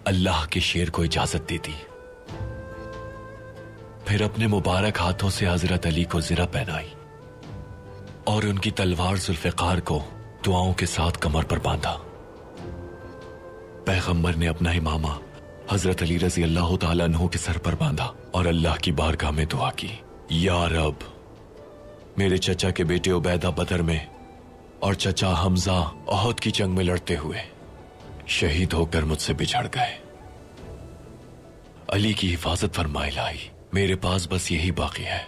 S10: अल्लाह के शेर को इजाजत दे दी। फिर अपने मुबारक हाथों से हजरत अली को ज़िरा पहनाई और उनकी तलवार जुल्फ़िकार को दुआओं के साथ कमर पर बांधा। पैगंबर ने अपना इमामा हजरत अली रजी अल्लाह तआला अन्हु के सर पर बांधा और अल्लाह की बारगाह में दुआ की, या रब, मेरे चचा के बेटे उबैदा बदर में और चचा हमजा ओहद की जंग में लड़ते हुए शहीद होकर मुझसे बिछड़ गए। अली की हिफाजत फरमाए लाई, मेरे पास बस यही बाकी है,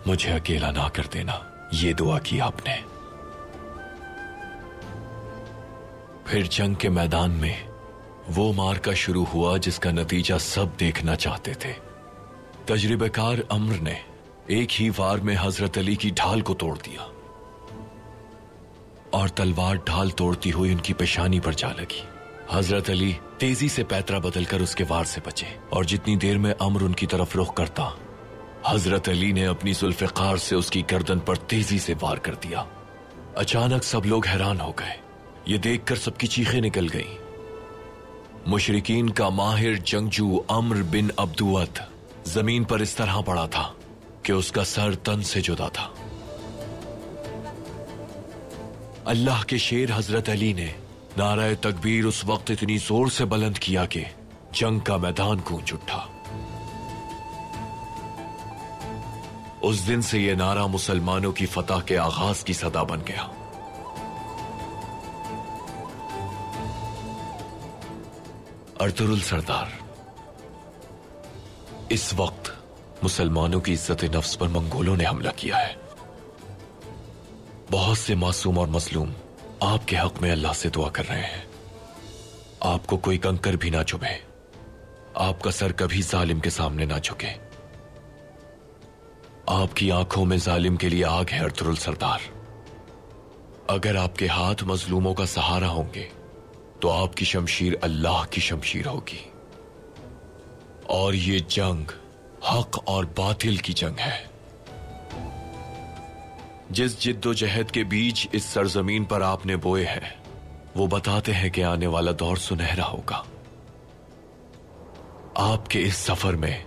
S10: मुझे अकेला ना कर देना। ये दुआ की आपने। फिर जंग के मैदान में वो मार्का शुरू हुआ जिसका नतीजा सब देखना चाहते थे। तजर्बेकार अम्र ने एक ही वार में हजरत अली की ढाल को तोड़ दिया और तलवार ढाल तोड़ती हुई उनकी पेशानी पर जा लगी। हजरत अली तेजी से पैतरा बदलकर उसके वार से बचे और जितनी देर में अम्र उनकी तरफ रुख करता, हजरत अली ने अपनी जुल्फ़िकार से उसकी गर्दन पर तेजी से वार कर दिया। अचानक सब लोग हैरान हो गए। ये देखकर सबकी चीखें निकल गईं। मुशरिकीन का माहिर जंगजू अम्र बिन अब्दुवत जमीन पर इस तरह पड़ा था कि उसका सर तन से जुदा था। अल्लाह के शेर हजरत अली ने नाराए तकबीर उस वक्त इतनी जोर से बुलंद किया कि जंग का मैदान गूंज उठा। उस दिन से यह नारा मुसलमानों की फतह के आगाज की सदा बन गया। अर्तुरुल सरदार, इस वक्त मुसलमानों की इज्जत नफ्स पर मंगोलों ने हमला किया है। बहुत से मासूम और मजलूम आपके हक में अल्लाह से दुआ कर रहे हैं, आपको कोई कंकर भी ना चुभे, आपका सर कभी जालिम के सामने ना झुके। आपकी आंखों में जालिम के लिए आग है अर्तुरुल सरदार। अगर आपके हाथ मजलूमों का सहारा होंगे तो आपकी शमशीर अल्लाह की शमशीर होगी। और ये जंग हक और बातिल की जंग है। जिस जिद्दोजहद के बीज इस सरजमीन पर आपने बोए हैं, वो बताते हैं कि आने वाला दौर सुनहरा होगा। आपके इस सफर में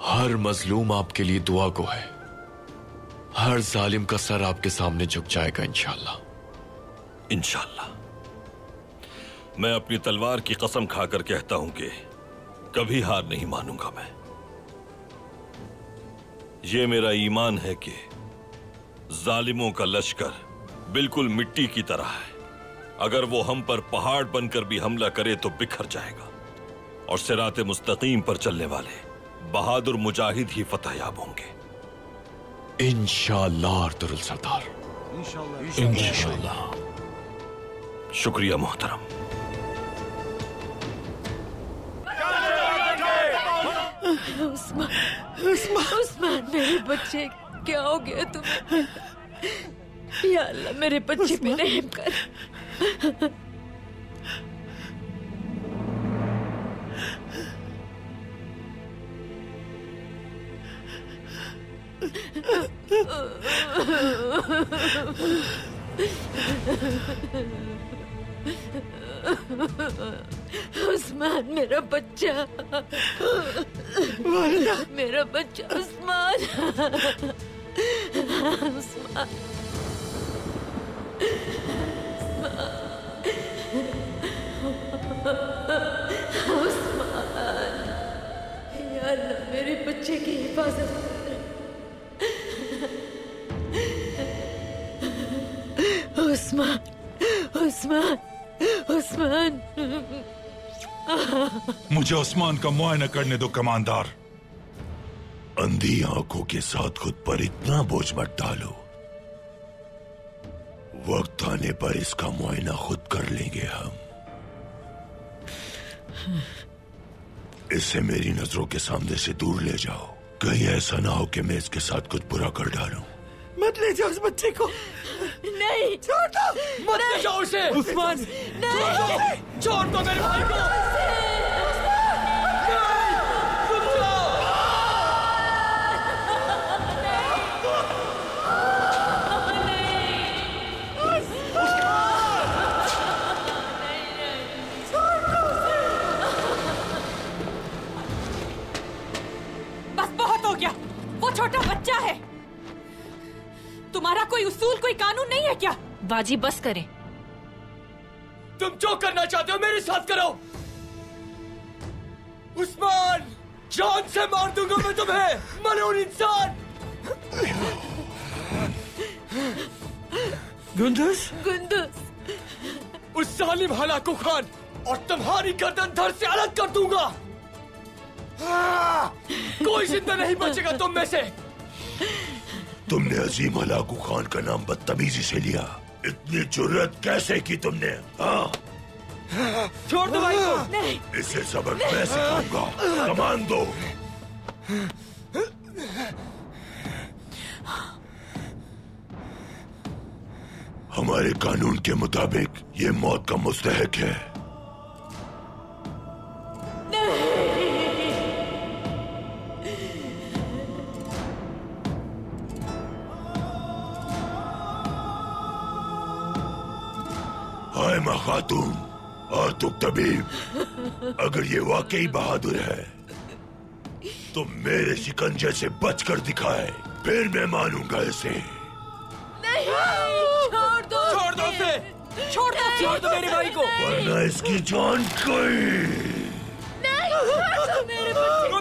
S10: हर मजलूम आपके लिए दुआ को है। हर जालिम का सर आपके सामने झुक जाएगा इंशाअल्लाह।
S1: इंशाअल्लाह। मैं अपनी तलवार की कसम खाकर कहता हूं कि कभी हार नहीं मानूंगा मैं। ये मेरा ईमान है कि जालिमों का लश्कर बिल्कुल मिट्टी की तरह है। अगर वो हम पर पहाड़ बनकर भी हमला करे तो बिखर जाएगा और सिराते मुस्तकीम पर चलने वाले बहादुर मुजाहिद ही फतहयाब होंगे
S10: इंशाअल्लाह। अर्तुरुल सरदार,
S1: इंशाअल्लाह। शुक्रिया मोहतरम।
S8: उस्मान, उस्मान, उस्मान, मेरे बच्चे, क्या हो गया तुम्हें? या अल्लाह मेरे बच्चे पे रहम कर। उस्मान मेरा बच्चा, मेरा बच्चा उस्मान, उस्मान, उस्मान, या अल्लाह मेरे बच्चे की हिफाजत कर। उस्मान, उस्मान, उस्मान।
S3: मुझे उस्मान का मुआयना करने दो कमांडर।
S2: अंधी आंखों के साथ खुद पर इतना बोझ मत डालो। वक्त आने पर इसका मुआयना खुद कर लेंगे हम। इसे मेरी नजरों के सामने से दूर ले जाओ, कहीं ऐसा ना हो कि मैं इसके साथ कुछ बुरा कर डालूं।
S9: मत ले जाओ उस बच्चे को।
S8: नहीं,
S9: छोड़ दो।
S12: मत ले जाओ उसे। उस्मान, छोड़ दो मेरे भाई को।
S14: बस बहुत हो गया, वो छोटा बच्चा है। तुम्हारा कोई उसूल, कोई कानून नहीं है क्या?
S6: बाजी बस करें।
S12: तुम जो करना चाहते हो मेरे साथ करो। उस्मान, जान से मार दूंगा मैं तुम्हें, मलून इंसान।
S9: गुंदस,
S8: गुंदस,
S12: उस जालिम हलाकू खान और तुम्हारी गर्दन धड़ से अलग कर दूंगा। कोई जिंदा नहीं बचेगा तुम में से।
S2: तुमने अजीम हलाकू खान का नाम बदतमीजी से लिया। इतनी जुर्रत कैसे की तुमने? हाँ,
S12: छोड़ दो भाई को।
S8: नहीं,
S2: इसे सबक मैं सिखाऊंगा। कमान दो। हमारे कानून के मुताबिक ये मौत का मुस्तहक है। हाय मां खातून और तुक तबीब, अगर ये वाकई बहादुर है तो मेरे शिकंजे से बचकर दिखाए, फिर मैं मानूंगा इसे।
S8: नहीं, छोड़ दो,
S12: छोड़ दो उसे। छोड़ दो मेरे भाई को,
S2: वरना इसकी जान गई।
S8: नहीं, छोड़ दो मेरे बच्चे को।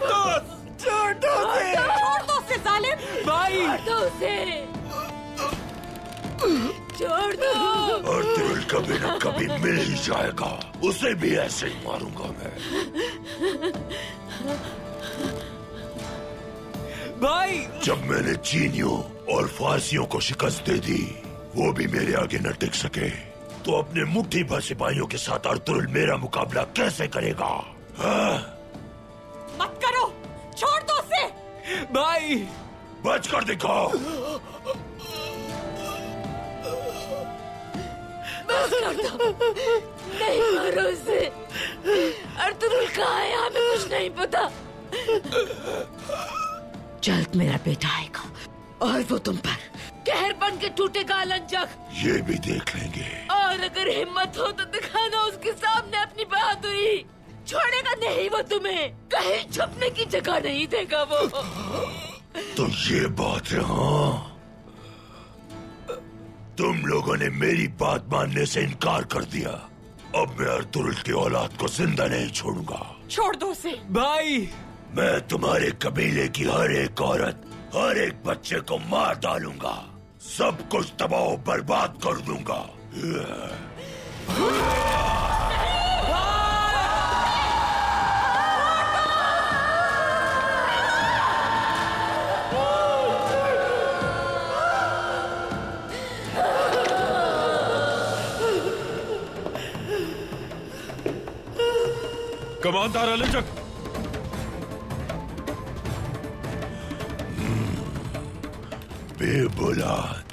S12: छोड़ दो उसे।
S14: छोड़ दो उसे जालिम
S12: भाई।
S8: छोड़ दो उसे, छोड़ दो।
S2: और तिरुल कभी न कभी मिल ही जाएगा, उसे भी ऐसे ही मारूंगा मैं।
S12: भाई,
S2: जब मैंने चीनियों और फारसियों को शिकस्त दे दी, वो भी मेरे आगे न टिक सके, तो अपने मुट्ठी भर सिपाहियों के साथ अर्तुगरुल मेरा मुकाबला कैसे करेगा? हाँ?
S14: मत करो, छोड़ दो उसे।
S12: भाई,
S2: बच कर दिखाओ।
S8: बस कर दो, नहीं मारो उसे। अर्तुगरुल कहाँ है? हमें कुछ नहीं पता। जल्द मेरा बेटा आएगा और वो तुम पर कहर बन के टूटेगा अलंजक।
S2: ये भी देख लेंगे।
S8: और अगर हिम्मत हो तो दिखाना उसके सामने अपनी बहादुरी। छोड़ेगा नहीं वो तुम्हें, कहीं छुपने की जगह नहीं देगा वो।
S2: तो ये बात है। हाँ, तुम लोगों ने मेरी बात मानने से इनकार कर दिया। अब मैं अर्तुगरुल की औलाद को जिंदा नहीं छोड़ूंगा।
S14: छोड़ दो उसे।
S12: भाई,
S2: मैं तुम्हारे कबीले की हर एक औरत, हर एक बच्चे को मार डालूंगा, सब कुछ तबाह बर्बाद कर दूंगा।
S3: कमांडर अलंजक,
S2: बेबुलाद,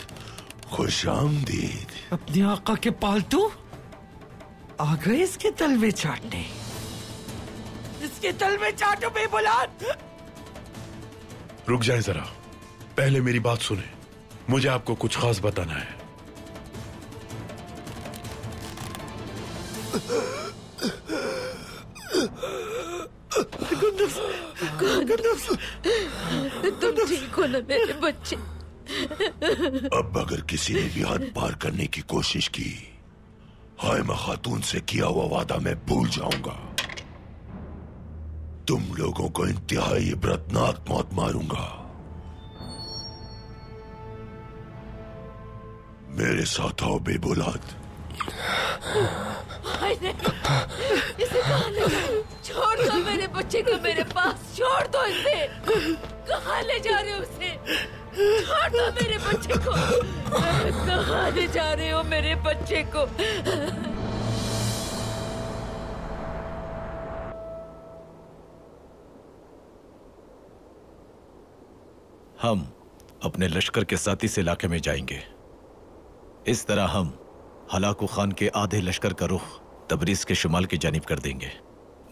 S2: खुशामदीद।
S9: अपने आका के पालतू आ गए इसके तलवे चाटने। इसके तलवे चाटो बेबुलाद।
S7: रुक जाए जरा, पहले मेरी बात सुने। मुझे आपको कुछ खास बताना है।
S8: तुम ठीक हो ना मेरे बच्चे?
S2: अब अगर किसी ने भी हद पार करने की कोशिश की, हायमा खातून से किया हुआ वादा मैं भूल जाऊंगा। तुम लोगों को इंतहाई इबरतनाक मौत मारूंगा। मेरे साथ आओ बेबुलाद।
S8: इसे कहाँ ले जाओ? छोड़ दो मेरे बच्चे को मेरे पास, छोड़ दो इसे। कहाँ ले जा रहे हो उसे? छोड़ दो मेरे बच्चे को। कहाँ ले जा रहे हो मेरे बच्चे को?
S4: हम अपने लश्कर के साथ इस इलाके में जाएंगे। इस तरह हम हलाकू खान के आधे लश्कर का रुख तबरीज के शुमाल की जानिब कर देंगे।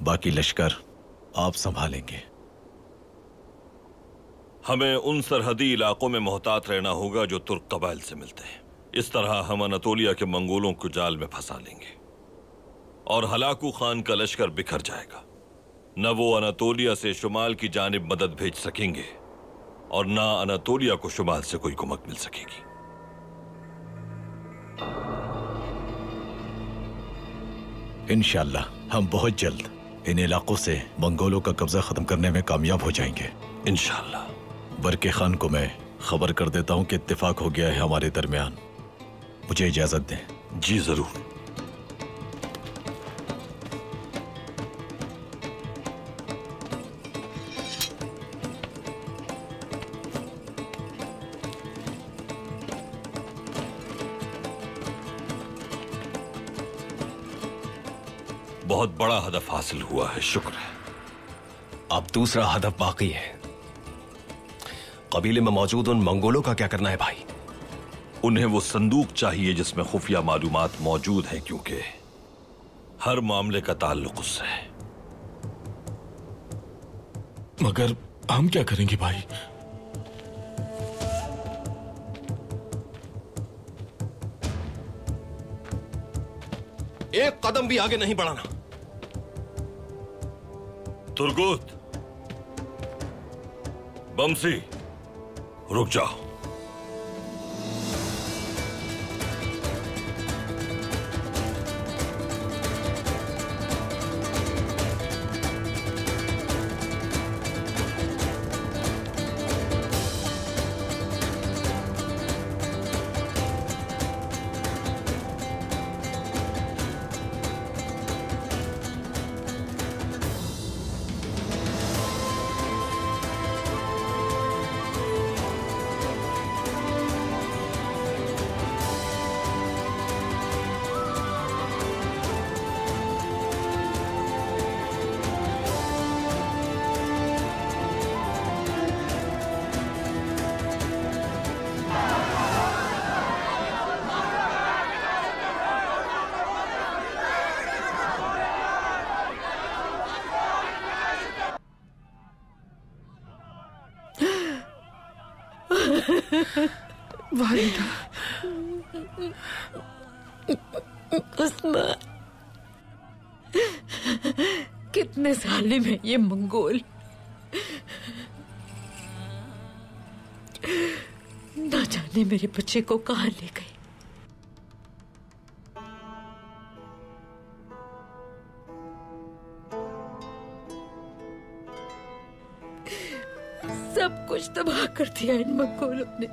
S4: बाकी लश्कर आप संभालेंगे।
S1: हमें उन सरहदी इलाकों में मोहतात रहना होगा जो तुर्क कबाइल से मिलते हैं। इस तरह हम अनातोलिया के मंगोलों को जाल में फंसा लेंगे और हलाकू खान का लश्कर बिखर जाएगा। न वो अनातोलिया से शुमाल की जानिब मदद भेज सकेंगे और न अनातोलिया को शुमाल से कोई कुमक मिल सकेगी।
S4: इंशाअल्लाह हम बहुत जल्द इन इलाकों से मंगोलों का कब्जा खत्म करने में कामयाब हो जाएंगे
S1: इंशाअल्लाह।
S4: बरके खान को मैं खबर कर देता हूं कि इत्तेफाक हो गया है हमारे दरमियान। मुझे इजाजत दें।
S1: जी जरूर। बहुत बड़ा हदफ हासिल हुआ है, शुक्र है।
S15: अब दूसरा हदफ बाकी है। कबीले में मौजूद उन मंगोलों का क्या करना है भाई?
S1: उन्हें वो संदूक चाहिए जिसमें खुफिया मालूमात मौजूद है, क्योंकि हर मामले का ताल्लुक उससे है।
S7: मगर हम क्या करेंगे भाई?
S15: एक कदम भी आगे नहीं बढ़ाना।
S1: तुर्गुत, बमसी, रुक जाओ।
S8: उस्मान, कितने जालिम है ये मंगोल। ना जाने मेरे बच्चे को कहां ले गए। सब कुछ तबाह कर दिया इन मंगोलों ने।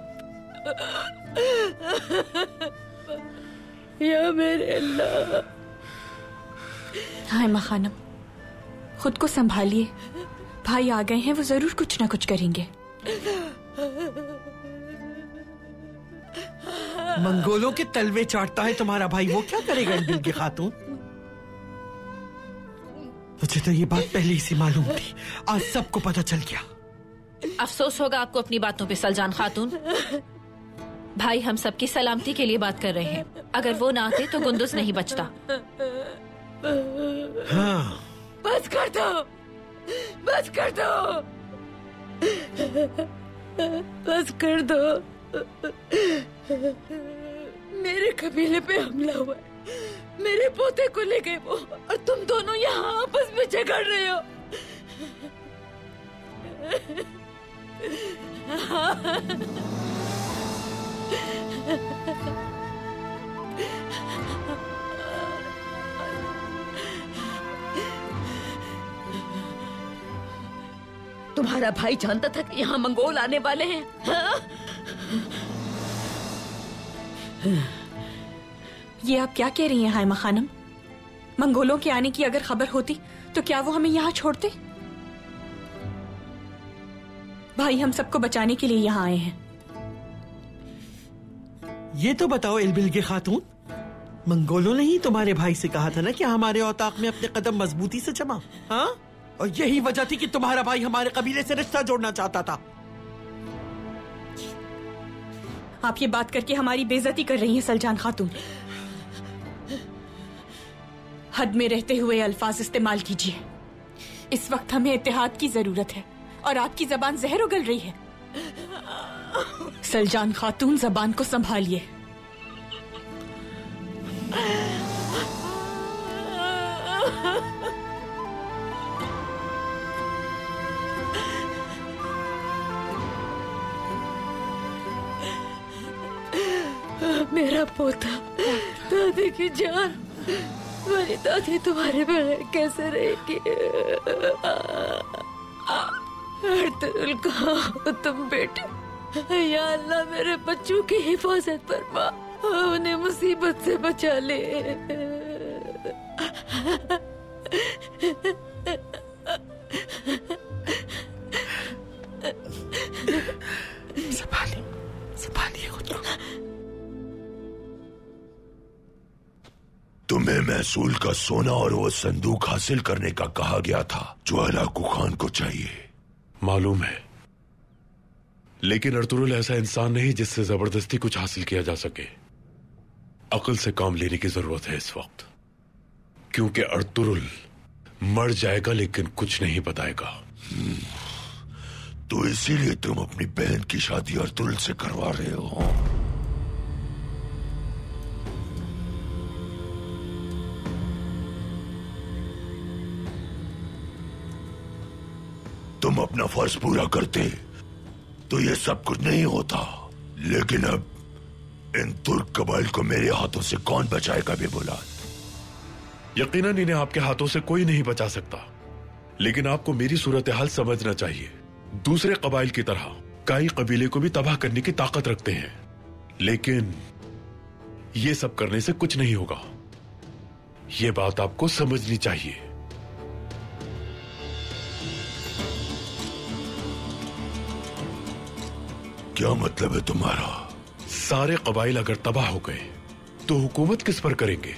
S8: या मेरे अल्लाह।
S16: हाय माँ खानम, खुद को संभालिए। भाई आ गए हैं, वो जरूर कुछ ना कुछ करेंगे।
S9: मंगोलों के तलवे चाटता है तुम्हारा भाई, वो क्या करेगा इन दिल के खातून? मुझे तो ये बात पहले ही से मालूम थी, आज सबको पता चल गया।
S6: अफसोस होगा आपको अपनी बातों पे सलजान खातून। भाई हम सबकी सलामती के लिए बात कर रहे हैं। अगर वो ना आते तो गुंदुस नहीं बचता।
S9: हाँ।
S8: बस कर दो, बस कर दो, बस कर दो। मेरे कबीले पे हमला हुआ है, मेरे पोते को ले गए वो, और तुम दोनों यहाँ आपस में झगड़ रहे हो। तुम्हारा भाई जानता था कि यहाँ मंगोल आने वाले हैं? हाँ?
S16: ये आप क्या कह रही हैं हाइमा खानम? मंगोलों के आने की अगर खबर होती तो क्या वो हमें यहाँ छोड़ते? भाई हम सबको बचाने के लिए यहाँ आए हैं।
S9: ये तो बताओ इलबिलगे खातून, मंगोलों ने ही तुम्हारे भाई से कहा था ना कि हमारे औताक में अपने कदम मजबूती से जमा, हाँ? और यही वजह थी कि तुम्हारा भाई हमारे कबीले से रिश्ता जोड़ना चाहता था।
S16: आप ये बात करके हमारी बेइज्जती कर रही हैं सलजान खातून। हद में रहते हुए अल्फाज इस्तेमाल कीजिए। इस वक्त हमें इत्तेहाद की जरूरत है और आपकी जबान जहर उगल रही है। सलजान खातून, जबान को संभालिए।
S8: मेरा पोता, दादी की जान, मेरी दादी तुम्हारे बगैर कैसे रहेगी? अर्तुल कहाँ हो तुम बेटे? या अल्लाह मेरे बच्चों की हिफाजत फरमा, उन्हें मुसीबत से बचा ले।
S9: संभालिए खुद को।
S2: तुम्हें महसूल का सोना और वो संदूक हासिल करने का कहा गया था जो हलाकू खान को चाहिए।
S7: मालूम है, लेकिन अर्तुरुल ऐसा इंसान नहीं जिससे जबरदस्ती कुछ हासिल किया जा सके। अक्ल से काम लेने की जरूरत है इस वक्त, क्योंकि अर्तुरुल मर जाएगा लेकिन कुछ नहीं बताएगा।
S2: तो इसीलिए तुम अपनी बहन की शादी अर्तुरुल से करवा रहे हो? तुम अपना फर्ज पूरा करते तो ये सब कुछ नहीं होता, लेकिन अब इन तुर्क कबाइल को मेरे हाथों से कौन बचाएगा बेबुलाद?
S7: यकीनन इन्हें आपके हाथों से कोई नहीं बचा सकता, लेकिन आपको मेरी सूरत हाल समझना चाहिए। दूसरे कबाइल की तरह कई कबीले को भी तबाह करने की ताकत रखते हैं, लेकिन ये सब करने से कुछ नहीं होगा। ये बात आपको समझनी चाहिए।
S2: क्या मतलब है तुम्हारा?
S7: सारे कबाइल अगर तबाह हो गए तो हुकूमत किस पर करेंगे?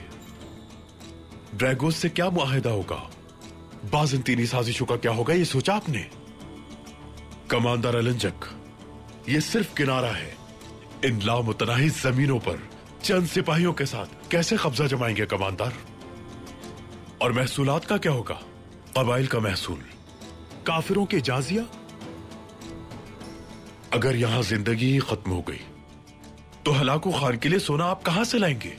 S7: ड्रैगोस से क्या मुआहिदा होगा? बाज़ंतीनी साजिशों का क्या होगा ये सोचा आपने? कमांडर अलंजक, ये सिर्फ किनारा है। इन लामुतनाही जमीनों पर चंद सिपाहियों के साथ कैसे कब्जा जमाएंगे कमांडर? और महसूलात का क्या होगा? कबाइल का महसूल, काफिरों के जाजिया। अगर यहां जिंदगी ही खत्म हो गई तो हलाकू खान के लिए सोना आप कहां से लाएंगे?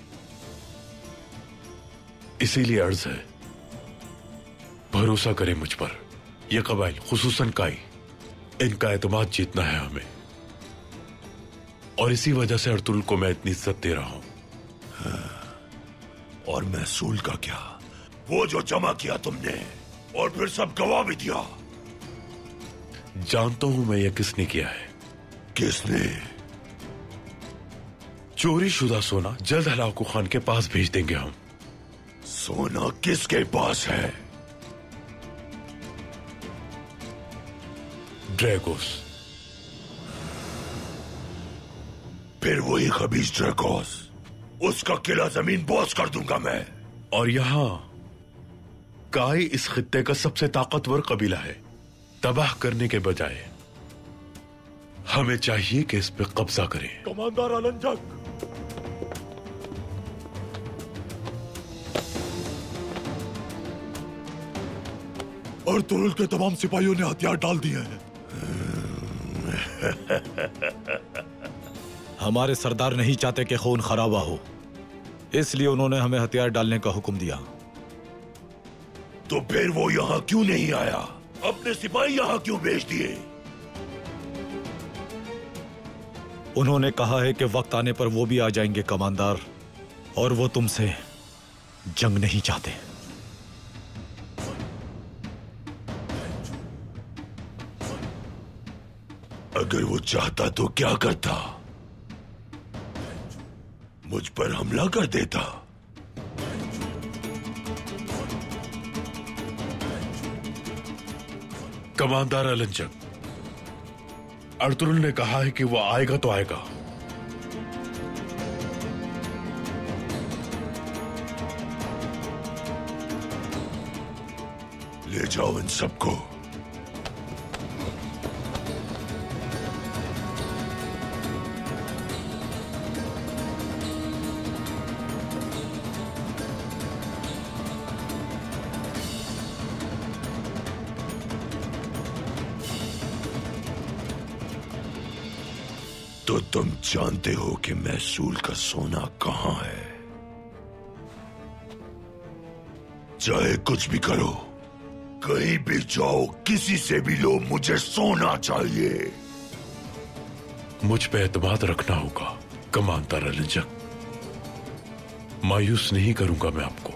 S7: इसीलिए अर्ज है, भरोसा करें मुझ पर। यह कबाइल, खुसूसन काई, इनका एतमाद जीतना है हमें, और इसी वजह से अर्तुरुल को मैं इतनी इज्जत दे रहा हूं।
S2: और महसूल का क्या? वो जो जमा किया तुमने और फिर सब गवा भी दिया।
S7: जानता हूं मैं यह किसने किया है।
S2: किसने?
S7: चोरी शुदा सोना जल्द हलाकू खान के पास भेज देंगे हम।
S2: सोना किसके पास है?
S7: ड्रैगोस।
S2: फिर वही खबीज ड्रैगोस, उसका किला जमीन बोझ कर दूंगा मैं।
S7: और यहां काई इस खित्ते का सबसे ताकतवर कबीला है। तबाह करने के बजाय हमें चाहिए कि इस पे कब्जा करें।
S2: कमांडर अलंजक,
S4: अर्तुगरुल के तमाम सिपाहियों ने हथियार डाल दिए हैं। हमारे सरदार नहीं चाहते कि खून खराबा हो, इसलिए उन्होंने हमें हथियार डालने का हुक्म दिया।
S2: तो फिर वो यहाँ क्यों नहीं आया? अपने सिपाही यहाँ क्यों भेज दिए?
S4: उन्होंने कहा है कि वक्त आने पर वो भी आ जाएंगे कमांडर, और वो तुमसे जंग नहीं चाहते।
S2: अगर वो चाहता तो क्या करता? मुझ पर हमला कर देता।
S7: कमांडर अलंजक, अर्तुगरुल ने कहा है कि वो आएगा तो आएगा।
S2: ले जाओ इन सबको। तो तुम जानते हो कि महसूल का सोना कहां है। चाहे कुछ भी करो, कहीं भी जाओ, किसी से भी लो, मुझे सोना चाहिए।
S7: मुझ पे एतमाद रखना होगा कमांडर अलंजक। मायूस नहीं करूंगा मैं आपको।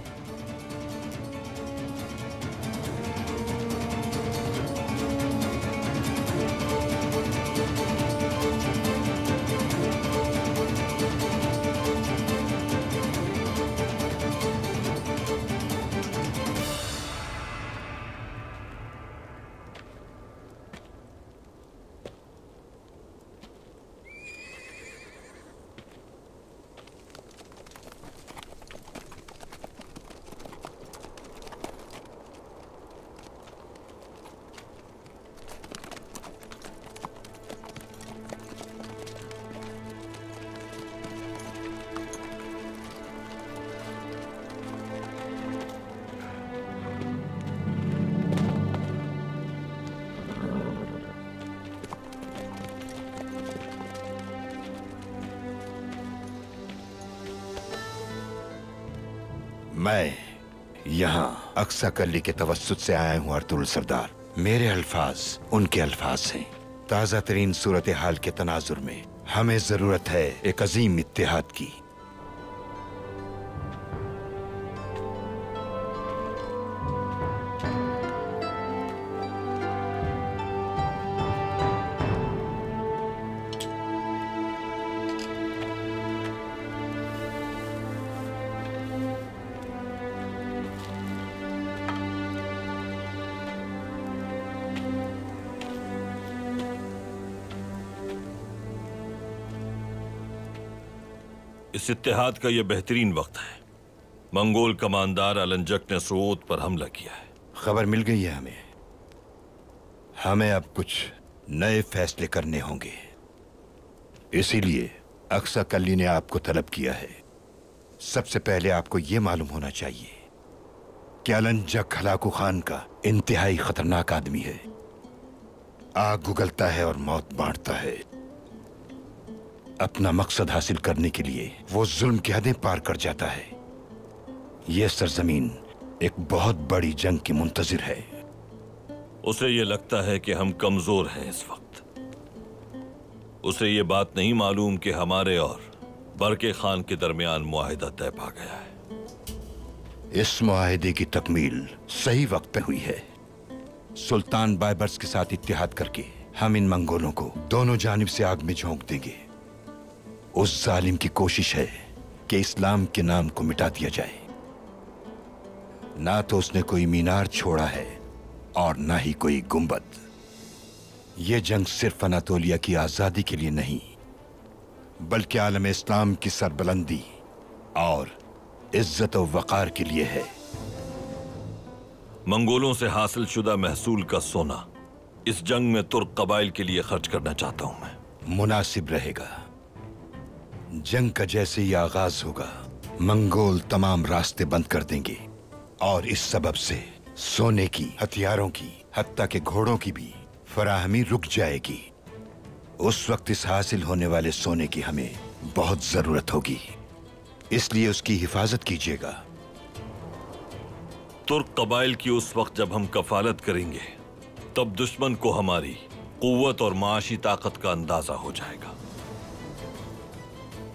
S17: मैं यहाँ अक्सा कल्ली के तवस्सुत से आया हूँ अर्तुगरुल सरदार। मेरे अल्फाज उनके अल्फाज हैं। ताज़ा तरीन सूरत हाल के तनाजुर में हमें जरूरत है एक अजीम इत्तेहाद की।
S1: इस इत्तेहाद का यह बेहतरीन वक्त है। मंगोल कमांडर अलंजक ने सूद पर हमला किया है।
S17: खबर मिल गई है हमें। हमें अब कुछ नए फैसले करने होंगे, इसीलिए अक्सा कल्ली ने आपको तलब किया है। सबसे पहले आपको यह मालूम होना चाहिए कि अलंजक हलाकू खान का इंतहाई खतरनाक आदमी है। आग उगलता है और मौत बांटता है। अपना मकसद हासिल करने के लिए वो जुल्म की हदें पार कर जाता है। यह सरजमीन एक बहुत बड़ी जंग की मुंतजिर है।
S1: उसे यह लगता है कि हम कमजोर हैं इस वक्त। उसे यह बात नहीं मालूम कि हमारे और बरके खान के दरमियान मुआहिदा तय पा गया है।
S17: इस मुआहिदे की तकमील सही वक्त पे हुई है। सुल्तान बायबर्स के साथ इत्तेहाद करके हम इन मंगोलों को दोनों जानिब से आग में झोंक देंगे। उस जालिम की कोशिश है कि इस्लाम के नाम को मिटा दिया जाए। ना तो उसने कोई मीनार छोड़ा है और ना ही कोई गुंबद। यह जंग सिर्फ अनातोलिया की आजादी के लिए नहीं, बल्कि आलम इस्लाम की सरबलंदी और इज्जत और वकार के लिए है।
S1: मंगोलों से हासिल शुदा महसूल का सोना इस जंग में तुर्क कबाइल के लिए खर्च करना चाहता हूं मैं।
S17: मुनासिब रहेगा। जंग का जैसे ही आगाज होगा, मंगोल तमाम रास्ते बंद कर देंगे और इस सबब से सोने की, हथियारों की, हत्ता के घोड़ों की भी फराहमी रुक जाएगी। उस वक्त इस हासिल होने वाले सोने की हमें बहुत जरूरत होगी, इसलिए उसकी हिफाजत कीजिएगा।
S1: तुर्क कबाइल की उस वक्त जब हम कफालत करेंगे, तब दुश्मन को हमारी कुव्वत और माशी ताकत का अंदाजा हो जाएगा।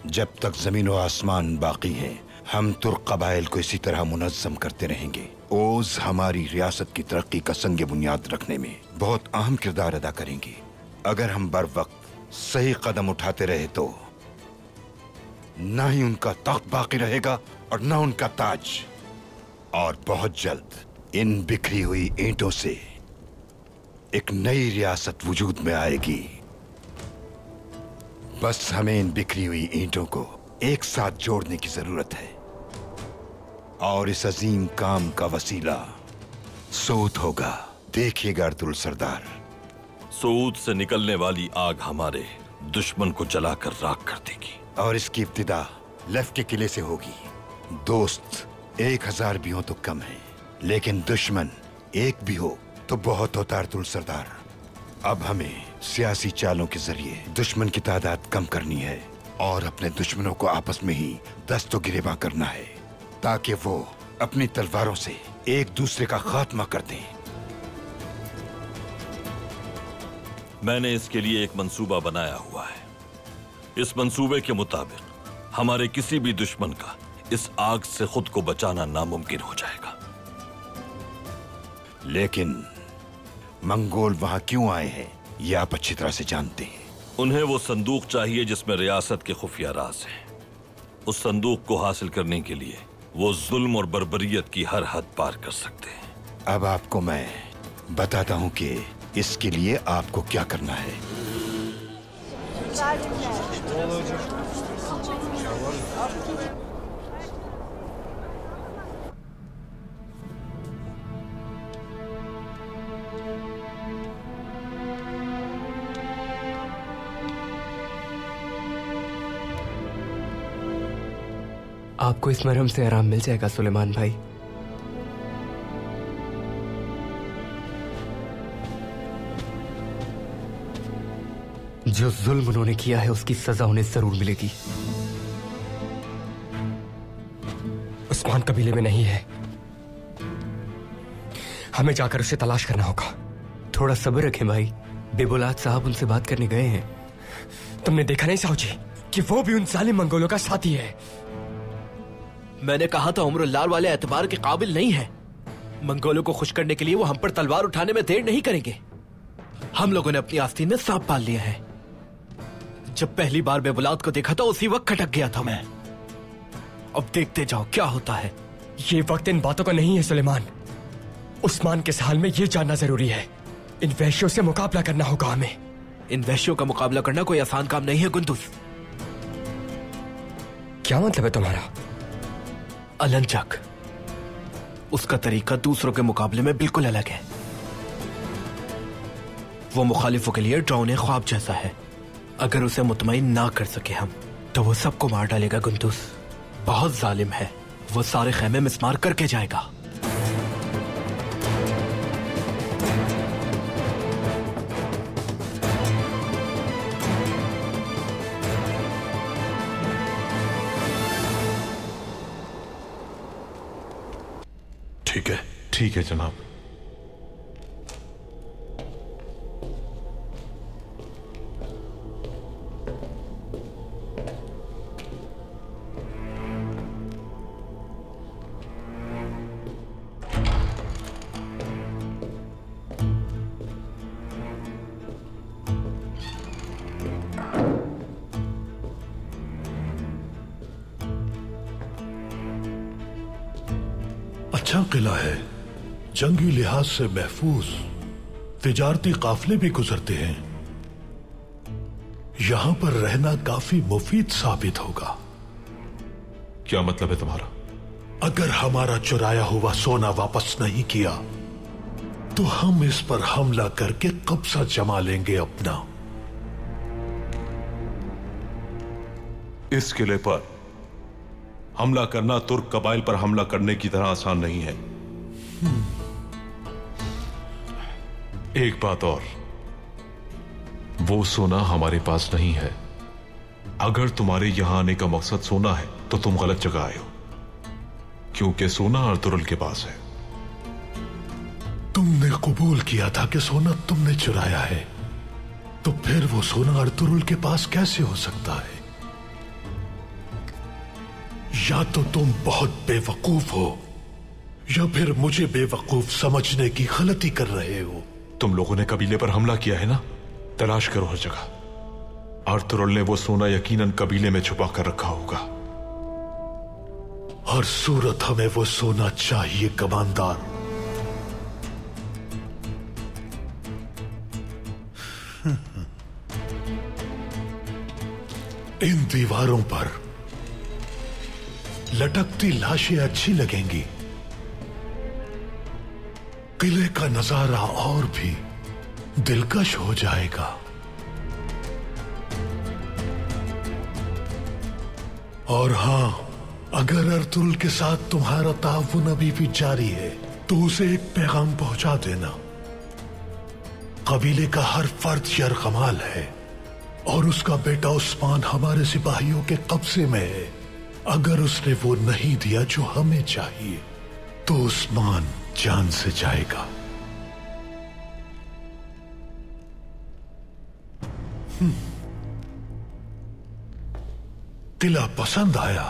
S17: जब तक जमीन और आसमान बाकी है, हम तुर्क कबाइल को इसी तरह मुनज़्ज़म करते रहेंगे। ओज हमारी रियासत की तरक्की का संग बुनियाद रखने में बहुत अहम किरदार अदा करेंगे। अगर हम बर वक्त सही कदम उठाते रहे तो ना ही उनका तख्त बाकी रहेगा और ना उनका ताज। और बहुत जल्द इन बिखरी हुई ईंटों से एक नई रियासत वजूद में आएगी। बस हमें इन बिखरी हुई ईंटों को एक साथ जोड़ने की जरूरत है और इस अजीम काम का वसीला सऊद होगा। देखिएगा अर्तुल सरदार,
S1: सऊद से निकलने वाली आग हमारे दुश्मन को जलाकर राख कर देगी
S17: और इसकी इब्तिदा लेफ के किले से होगी। दोस्त 1000 भी हो तो कम है, लेकिन दुश्मन एक भी हो तो बहुत होता अर्तुल सरदार। अब हमें सियासी चालों के जरिए दुश्मन की तादाद कम करनी है और अपने दुश्मनों को आपस में ही दस्तो गिरेबां करना है, ताकि वो अपनी तलवारों से एक दूसरे का खात्मा कर दें।
S1: मैंने इसके लिए एक मंसूबा बनाया हुआ है। इस मंसूबे के मुताबिक हमारे किसी भी दुश्मन का इस आग से खुद को बचाना नामुमकिन हो जाएगा।
S17: लेकिन मंगोल वहां क्यों आए हैं, ये आप अच्छी तरह से जानते हैं।
S1: उन्हें वो संदूक चाहिए जिसमें रियासत के खुफिया राज हैं। उस संदूक को हासिल करने के लिए वो जुल्म और बर्बरियत की हर हद पार कर सकते हैं।
S17: अब आपको मैं बताता हूं कि इसके लिए आपको क्या करना है।
S18: आपको इस मरहम से आराम मिल जाएगा सुलेमान भाई। जो जुल्म उन्होंने किया है उसकी सजा उन्हें जरूर मिलेगी। उस्मान कबीले में नहीं है, हमें जाकर उसे तलाश करना होगा। थोड़ा सब्र रखें भाई, बेबुलात साहब उनसे बात करने गए हैं। तुमने देखा नहीं साहूजी कि वो भी उन जालिम मंगोलों का साथी है।
S12: मैंने कहा था उम्र लाल वाले एतबार के काबिल नहीं है। मंगोलों को खुश करने के लिए वो हम पर तलवार उठाने में देर नहीं करेंगे। हम लोगों ने अपनी आस्तीन में सांप पाल लिया है। जब पहली बार बेबुलात को देखा था उसी वक्त खटक गया था मैं। अब देखते जाओ क्या होता है।
S18: ये वक्त इन बातों का नहीं है सुलेमान। उस्मान के हाल में ये जानना जरूरी है। इन वैश्यों से मुकाबला करना होगा हमें।
S12: इन वैश्यों का मुकाबला करना कोई आसान काम नहीं है गुंदुस।
S18: क्या मतलब है तुम्हारा?
S12: अलंचक, उसका तरीका दूसरों के मुकाबले में बिल्कुल अलग है। वो मुखालिफों के लिए डरावने ख्वाब जैसा है। अगर उसे मुतमईन ना कर सके हम तो वो सबको मार डालेगा गुंदुस। बहुत जालिम है, वो सारे खैमे मिसमार करके जाएगा।
S13: ठीक है जनाब।
S4: अच्छा किला है, जंगी लिहाज से महफूज, तिजारती काफले भी गुजरते हैं। यहां पर रहना काफी मुफीद साबित होगा।
S13: क्या मतलब है तुम्हारा?
S4: अगर हमारा चुराया हुआ सोना वापस नहीं किया तो हम इस पर हमला करके कब्जा जमा लेंगे अपना।
S13: इस किले पर हमला करना तुर्क कबाइल पर हमला करने की तरह आसान नहीं है। एक बात और, वो सोना हमारे पास नहीं है। अगर तुम्हारे यहां आने का मकसद सोना है तो तुम गलत जगह आए हो, क्योंकि सोना अर्तुरुल के पास है।
S2: तुमने कबूल किया था कि सोना तुमने चुराया है, तो फिर वो सोना अर्तुरुल के पास कैसे हो सकता है? या तो तुम बहुत बेवकूफ हो या फिर मुझे बेवकूफ समझने की गलती कर रहे हो।
S13: तुम लोगों ने कबीले पर हमला किया है ना, तलाश करो हर जगह। अर्तुरुल ने वो सोना यकीनन कबीले में छुपा कर रखा होगा।
S2: हर सूरत हमें वो सोना चाहिए कमांडर। इन दीवारों पर लटकती लाशें अच्छी लगेंगी, किले का नजारा और भी दिलकश हो जाएगा। और हां, अगर अर्तुरुल के साथ तुम्हारा ताउन अभी भी जारी है तो उसे एक पैगाम पहुंचा देना। कबीले का हर फर्द यरगमाल है और उसका बेटा उस्मान हमारे सिपाहियों के कब्जे में है। अगर उसने वो नहीं दिया जो हमें चाहिए तो उस्मान जान से जाएगा। किला पसंद आया?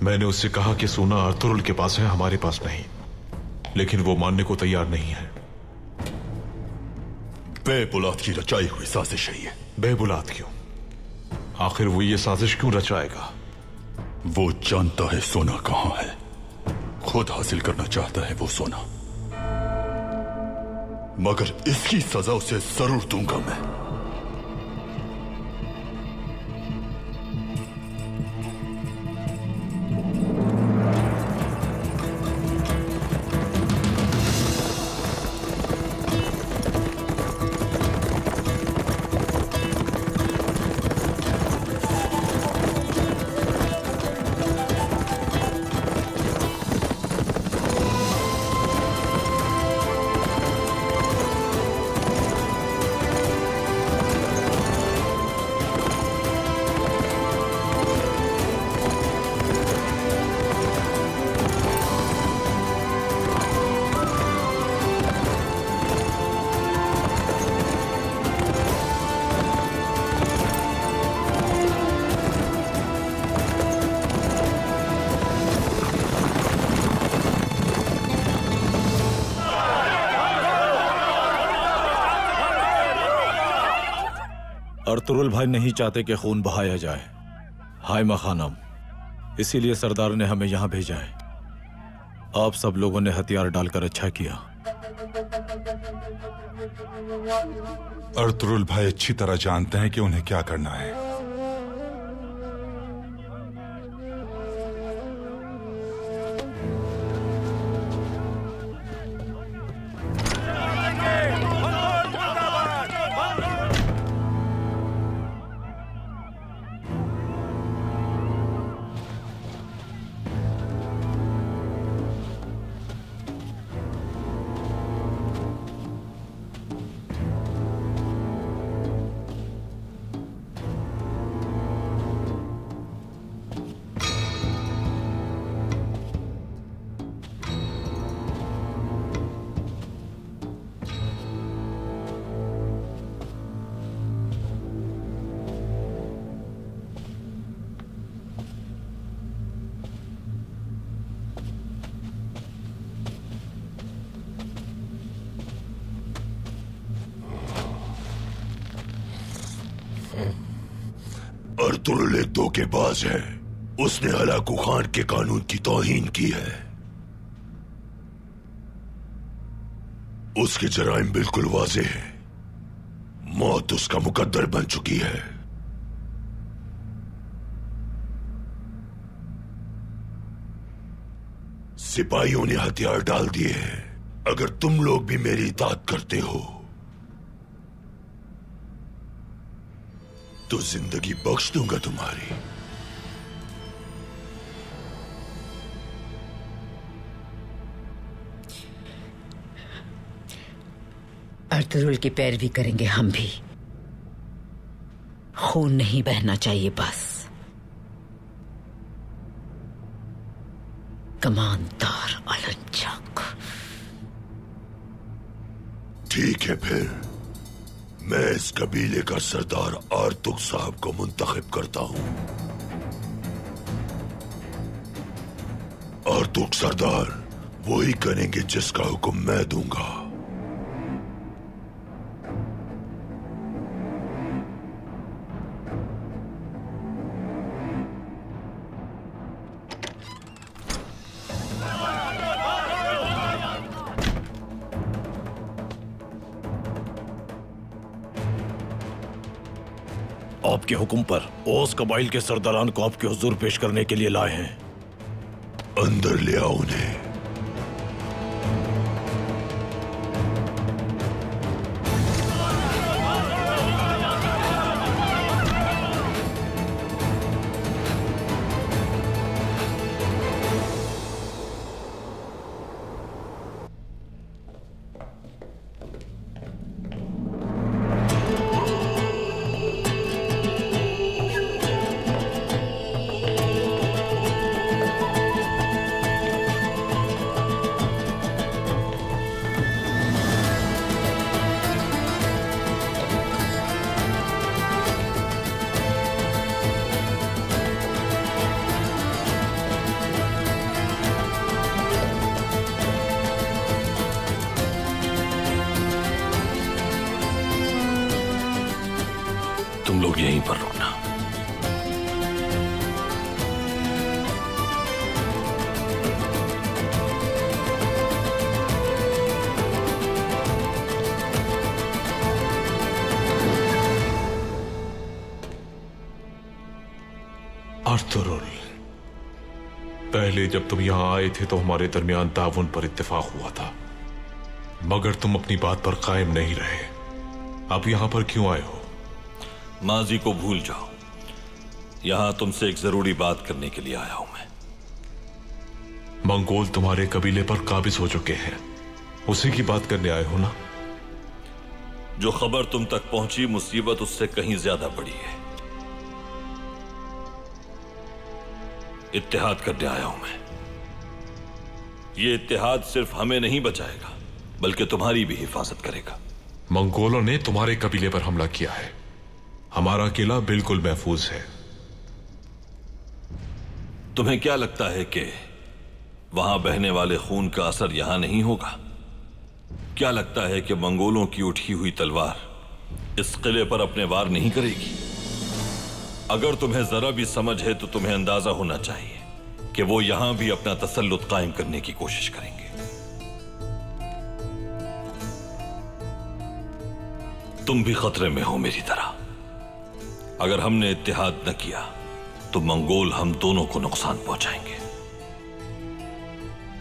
S13: मैंने उससे कहा कि सोना अर्तुरुल के पास है, हमारे पास नहीं, लेकिन वो मानने को तैयार नहीं है।
S2: बेबुलात की रचाई हुई साजिश है ये।
S13: बेबुलात क्यों? आखिर वो ये साजिश क्यों रचाएगा?
S2: वो जानता है सोना कहां है, खुद हासिल करना चाहता है वो सोना, मगर इसकी सजा उसे जरूर दूंगा मैं।
S4: अर्तुरुल भाई नहीं चाहते कि खून बहाया जाए, हाइमा खानम, इसीलिए सरदार ने हमें यहां भेजा है। आप सब लोगों ने हथियार डालकर अच्छा किया।
S3: अर्तुरुल भाई अच्छी तरह जानते हैं कि उन्हें क्या करना है।
S2: अर्तुरुल एक धोखेबाज है। उसने हलाकू खान के कानून की तौहीन की है। उसके जराइम बिल्कुल वाज़ेह है। मौत उसका मुकद्दर बन चुकी है। सिपाहियों ने हथियार डाल दिए हैं। अगर तुम लोग भी मेरी इताअत करते हो तो जिंदगी बख्श दूंगा तुम्हारी।
S8: अर्तुरुल की पैरवी करेंगे हम भी। खून नहीं बहना चाहिए बस। कमानदार अलंचक।
S2: ठीक है, फिर मैं इस कबीले का सरदार आर्तुक साहब को मुंतखब करता हूं। आर्तुक सरदार वही करेंगे जिसका हुक्म मैं दूंगा।
S4: आपके हुक्म पर ओस कबाइल के सरदारान को आपके हुजूर पेश करने के लिए लाए हैं।
S2: अंदर ले आओ उन्हें।
S1: तुम लोग यहीं पर रुकना।
S13: अर्तुरुल, पहले जब तुम यहां आए थे तो हमारे दरमियान ताउन पर इत्तेफाक हुआ था, मगर तुम अपनी बात पर कायम नहीं रहे। अब यहां पर क्यों आए हो?
S1: माजी को भूल जाओ। यहां तुमसे एक जरूरी बात करने के लिए आया हूं मैं।
S13: मंगोल तुम्हारे कबीले पर काबिज हो चुके हैं, उसी की बात करने आए हो ना?
S1: जो खबर तुम तक पहुंची मुसीबत उससे कहीं ज्यादा बड़ी है। इत्तेहाद करने आया हूं मैं। ये इत्तेहाद सिर्फ हमें नहीं बचाएगा बल्कि तुम्हारी भी हिफाजत करेगा।
S13: मंगोलों ने तुम्हारे कबीले पर हमला किया है। हमारा किला बिल्कुल महफूज है।
S1: तुम्हें क्या लगता है कि वहां बहने वाले खून का असर यहां नहीं होगा? क्या लगता है कि मंगोलों की उठी हुई तलवार इस किले पर अपने वार नहीं करेगी? अगर तुम्हें जरा भी समझ है तो तुम्हें अंदाजा होना चाहिए कि वो यहां भी अपना तसल्लुत कायम करने की कोशिश करेंगे। तुम भी खतरे में हो मेरी तरह। अगर हमने इत्तेहाद न किया तो मंगोल हम दोनों को नुकसान पहुंचाएंगे।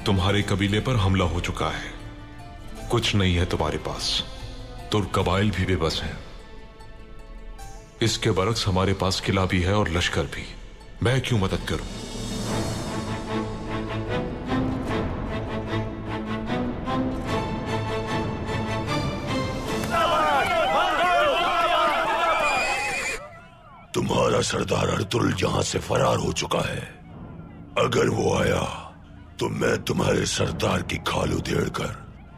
S13: तुम्हारे कबीले पर हमला हो चुका है, कुछ नहीं है तुम्हारे पास। तुर्क कबाइल भी बेबस हैं। इसके बरक्स हमारे पास किला भी है और लश्कर भी। मैं क्यों मदद करूं?
S2: तुम्हारा सरदार अर्तुरुल यहां से फरार हो चुका है। अगर वो आया तो मैं तुम्हारे सरदार की खाल उधेड़कर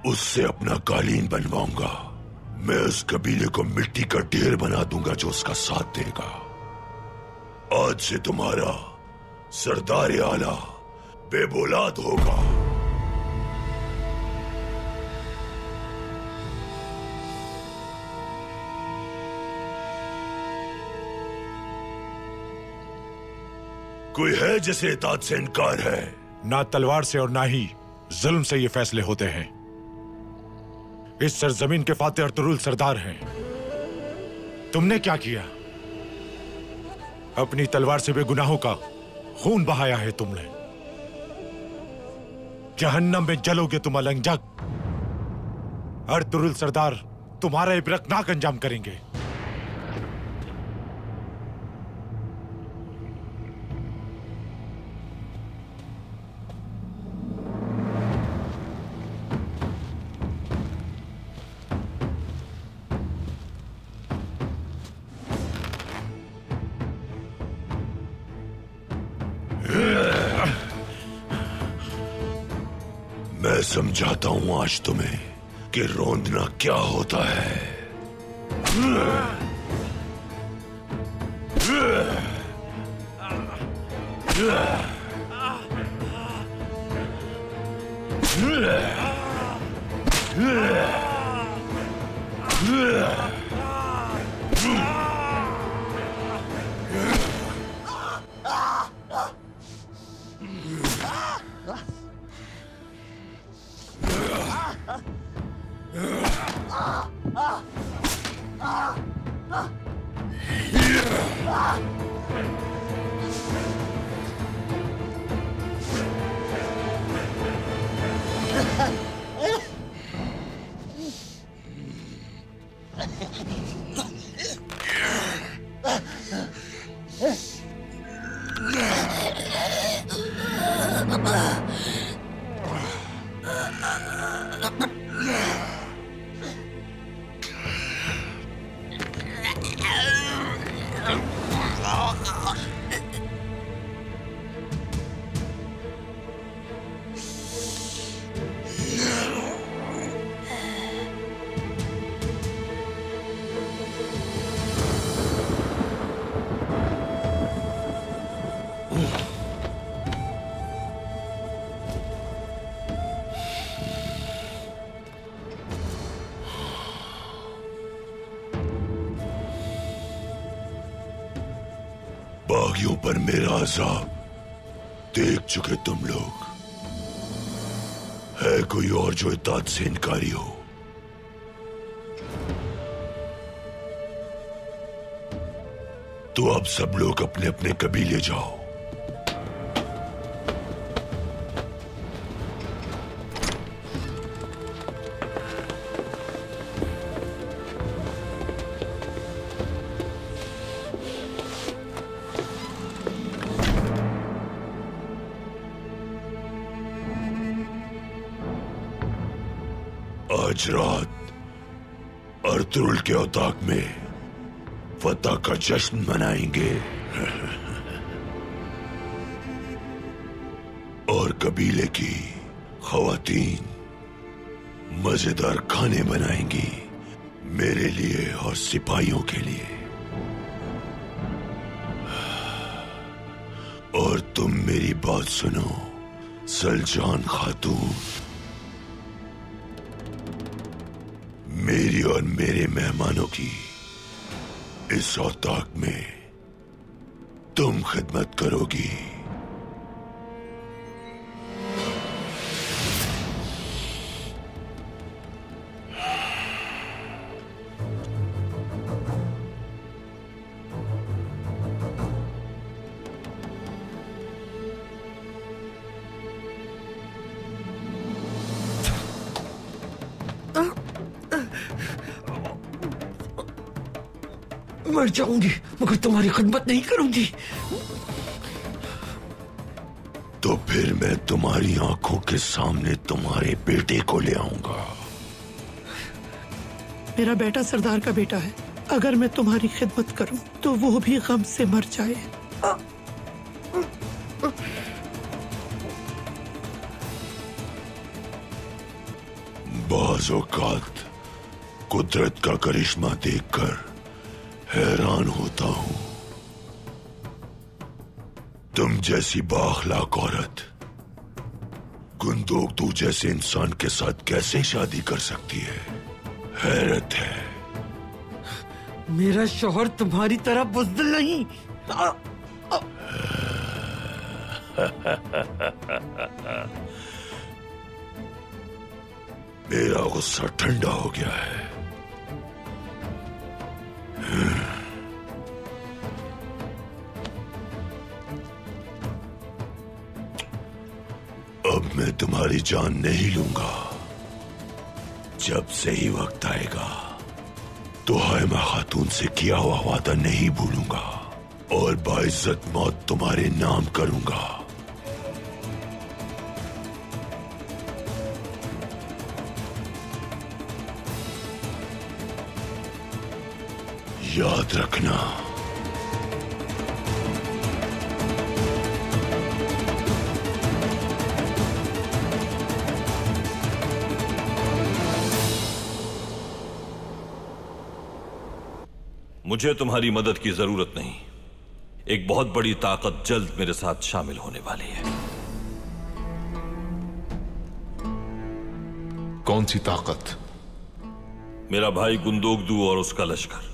S2: उससे अपना कालीन बनवाऊंगा। मैं उस कबीले को मिट्टी का ढेर बना दूंगा जो उसका साथ देगा। आज से तुम्हारा सरदार आला बेबौलाद होगा। कोई है जिसे इताअत से इनकार है?
S19: ना तलवार से और ना ही जुल्म से ये फैसले होते हैं। इस सरजमीन के फातेह अर्तुरुल सरदार हैं। तुमने क्या किया? अपनी तलवार से बेगुनाहों का खून बहाया है तुमने। जहन्नम में जलोगे तुम अलंजक। अर्तुरुल सरदार तुम्हारा इब्रतनाक अंजाम करेंगे।
S2: मैं समझाता हूं आज तुम्हें कि रोंदना क्या होता है। बागियों पर मेरा अज़ाब देख चुके तुम लोग। है कोई और जो इत्ताअत से इनकारी हो? तो अब सब लोग अपने अपने कबीले जाओ। आज रात अर्तुरुल के औताक में फतह का जश्न मनाएंगे और कबीले की ख्वातीन मजेदार खाने बनाएंगी मेरे लिए और सिपाहियों के लिए। और तुम मेरी बात सुनो सलजान खातून, मेरी और मेरे मेहमानों की इस औताक में तुम खिदमत करोगी।
S9: मर जाऊंगी मगर तुम्हारी खिदमत नहीं करूंगी।
S2: तो फिर मैं तुम्हारी आंखों के सामने तुम्हारे बेटे को ले आऊंगा।
S9: मेरा बेटा सरदार का बेटा है। अगर मैं तुम्हारी खिदमत करूं तो वो भी गम से मर जाए।
S2: बाज़ औक़ात कुदरत का करिश्मा देखकर हैरान होता हूं। तुम जैसी बाअखलाक औरत गुंदोक जैसे इंसान के साथ कैसे शादी कर सकती है? हैरत है।
S9: मेरा शौहर तुम्हारी तरह बुज़दिल नहीं।
S2: मेरा गुस्सा ठंडा हो गया है। अब मैं तुम्हारी जान नहीं लूंगा। जब सही वक्त आएगा तो हायमा खातून से किया हुआ वादा नहीं भूलूंगा और बाइज्जत मौत तुम्हारे नाम करूंगा। याद रखना।
S1: मुझे तुम्हारी मदद की जरूरत नहीं। एक बहुत बड़ी ताकत जल्द मेरे साथ शामिल होने वाली है।
S13: कौन सी ताकत?
S1: मेरा भाई गुंदोगदू और उसका लश्कर।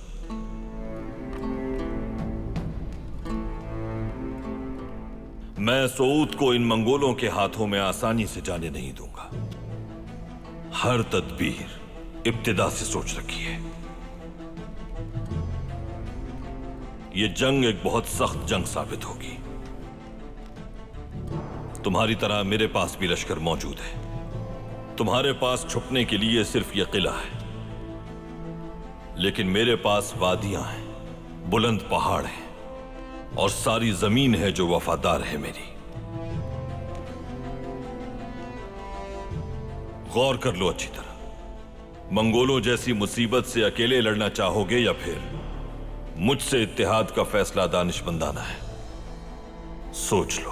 S1: मैं सऊद को इन मंगोलों के हाथों में आसानी से जाने नहीं दूंगा। हर तदबीर इब्तिदा से सोच रखी है। यह जंग एक बहुत सख्त जंग साबित होगी। तुम्हारी तरह मेरे पास भी लश्कर मौजूद है। तुम्हारे पास छुपने के लिए सिर्फ यह किला है, लेकिन मेरे पास वादियां हैं, बुलंद पहाड़ हैं और सारी जमीन है जो वफादार है मेरी। गौर कर लो अच्छी तरह। मंगोलों जैसी मुसीबत से अकेले लड़ना चाहोगे या फिर मुझसे इत्तेहाद का फैसला दानिशमंदाना है? सोच लो।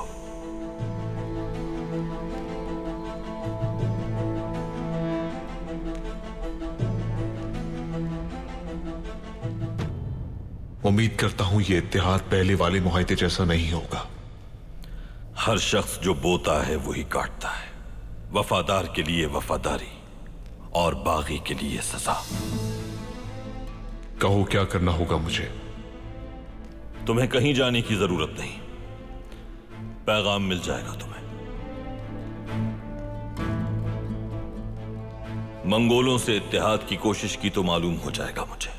S13: उम्मीद करता हूं यह इत्तेहाद पहले वाले मुआहदे जैसा नहीं होगा।
S1: हर शख्स जो बोता है वही काटता है। वफादार के लिए वफादारी और बागी के लिए सजा।
S13: कहो क्या करना होगा मुझे?
S1: तुम्हें कहीं जाने की जरूरत नहीं। पैगाम मिल जाएगा तुम्हें। मंगोलों से इत्तेहाद की कोशिश की तो मालूम हो जाएगा मुझे,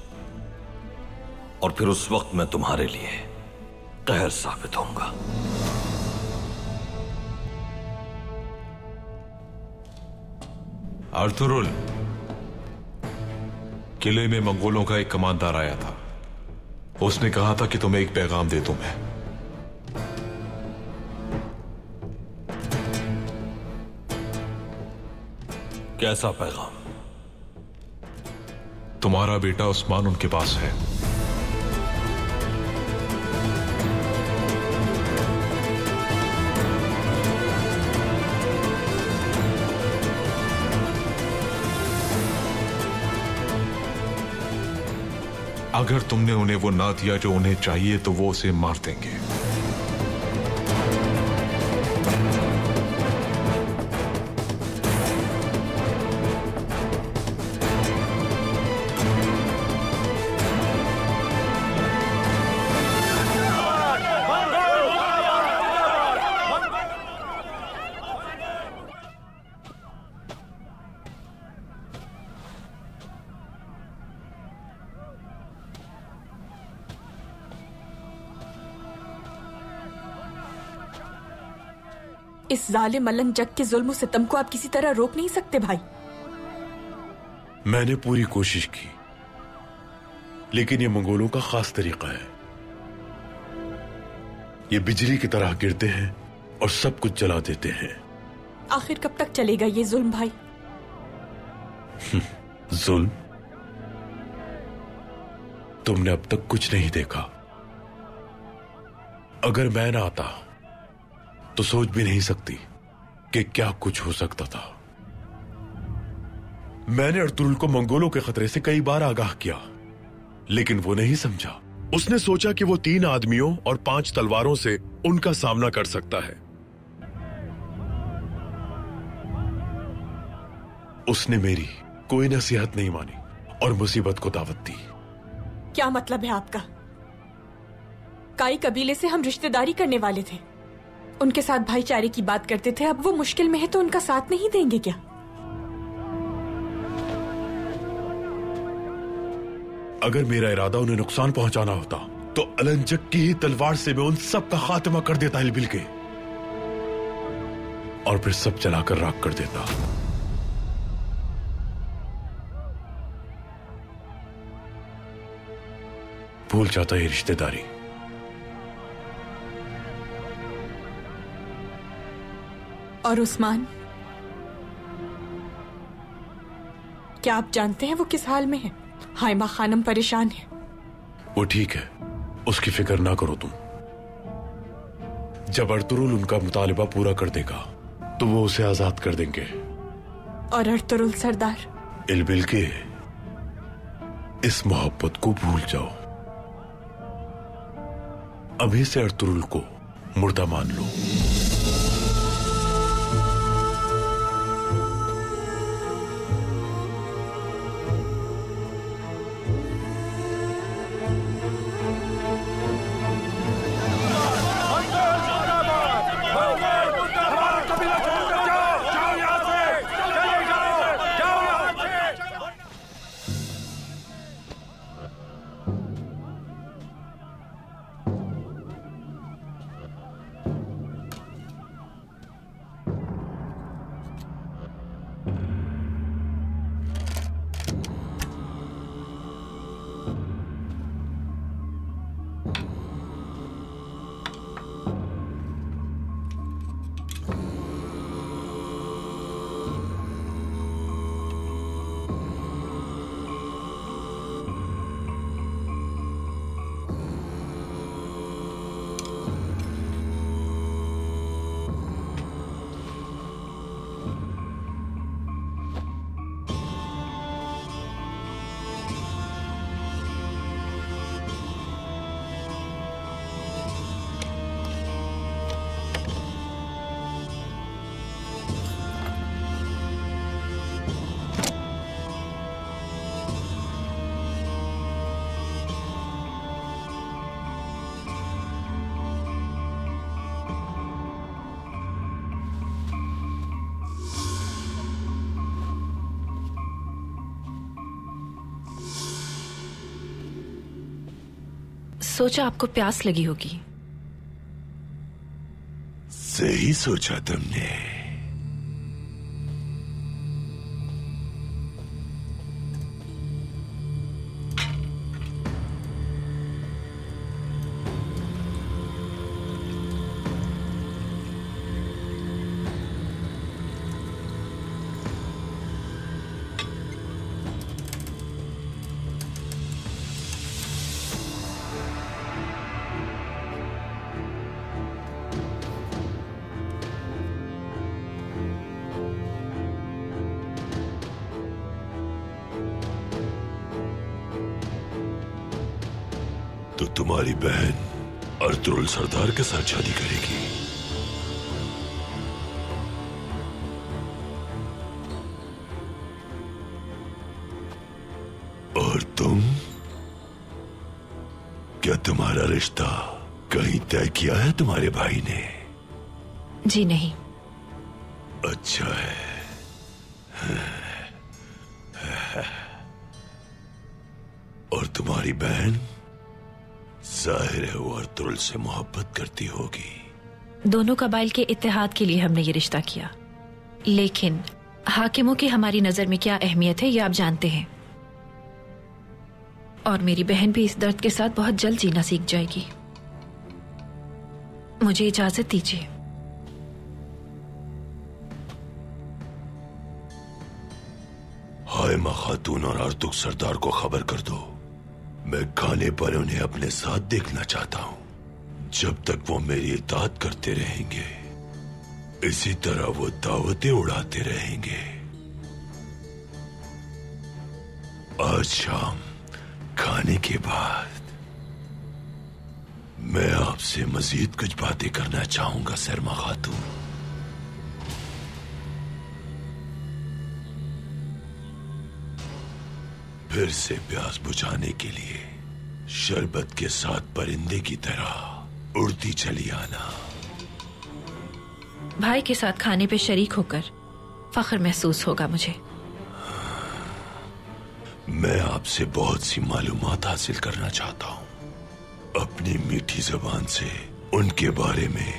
S1: और फिर उस वक्त मैं तुम्हारे लिए कहर साबित होऊंगा।
S13: आर्थुरुल, किले में मंगोलों का एक कमांडर आया था। उसने कहा था कि तुम्हें एक पैगाम दे दूं मैं।
S1: कैसा पैगाम?
S13: तुम्हारा बेटा उस्मान उनके पास है। अगर तुमने उन्हें वो ना दिया जो उन्हें चाहिए तो वो उसे मार देंगे।
S16: इस जालिम अलंग जग के जुल्म सितम को आप किसी तरह रोक नहीं सकते भाई।
S7: मैंने पूरी कोशिश की, लेकिन ये मंगोलों का खास तरीका है। ये बिजली की तरह गिरते हैं और सब कुछ जला देते हैं।
S16: आखिर कब तक चलेगा ये जुल्म भाई?
S7: जुल्म? तुमने अब तक कुछ नहीं देखा। अगर मैं ना आता तो सोच भी नहीं सकती कि क्या कुछ हो सकता था। मैंने अर्तुरुल को मंगोलों के खतरे से कई बार आगाह किया, लेकिन वो नहीं समझा। उसने सोचा कि वो 3 आदमियों और 5 तलवारों से उनका सामना कर सकता है। उसने मेरी कोई नसीहत नहीं मानी और मुसीबत को दावत दी।
S16: क्या मतलब है आपका? काई कबीले से हम रिश्तेदारी करने वाले थे, उनके साथ भाईचारे की बात करते थे। अब वो मुश्किल में है तो उनका साथ नहीं देंगे क्या?
S7: अगर मेरा इरादा उन्हें नुकसान पहुंचाना होता तो अलंजक की ही तलवार से मैं उन सब का खात्मा कर देता हिलबिल के। और फिर सब जलाकर राख कर देता। भूल जाता ये रिश्तेदारी।
S16: और उस्मान, क्या आप जानते हैं वो किस हाल में है? हाइमा खानम परेशान है।
S7: वो ठीक है, उसकी फिक्र ना करो तुम। जब अर्तुरुल उनका मुतालिबा पूरा कर देगा तो वो उसे आजाद कर देंगे।
S16: और अर्तुरुल सरदार?
S7: इलबिल के इस मोहब्बत को भूल जाओ। अभी से अर्तुरुल को मुर्दा मान लो।
S6: सोचा आपको प्यास लगी होगी।
S2: सही सोचा तुमने। तो तुम्हारी बहन अर्तुरुल सरदार के साथ शादी करेगी। और तुम, क्या तुम्हारा रिश्ता कहीं तय किया है तुम्हारे भाई ने?
S6: जी नहीं।
S2: अच्छा है। और तुम्हारी बहन, जाहिर है वो अर्तुरुल से मोहब्बत करती होगी।
S6: दोनों कबाइल के इत्तेहाद के लिए हमने ये रिश्ता किया, लेकिन हाकिमों की हमारी नजर में क्या अहमियत है ये आप जानते हैं। और मेरी बहन भी इस दर्द के साथ बहुत जल्द जीना सीख जाएगी। मुझे इजाजत दीजिए।
S2: हाइमा खातून और अर्तुक सरदार को खबर कर दो, मैं खाने पर उन्हें अपने साथ देखना चाहता हूं। जब तक वो मेरी इताअत करते रहेंगे, इसी तरह वो दावतें उड़ाते रहेंगे। आज शाम खाने के बाद मैं आपसे मजीद कुछ बातें करना चाहूंगा सरमा खातून। फिर से प्यास बुझाने के लिए शरबत के साथ परिंदे की तरह उड़ती चली आना।
S6: भाई के साथ खाने पे शरीक होकर फख्र महसूस होगा मुझे।
S2: मैं आपसे बहुत सी मालूमात हासिल करना चाहता हूं। अपनी मीठी जबान से उनके बारे में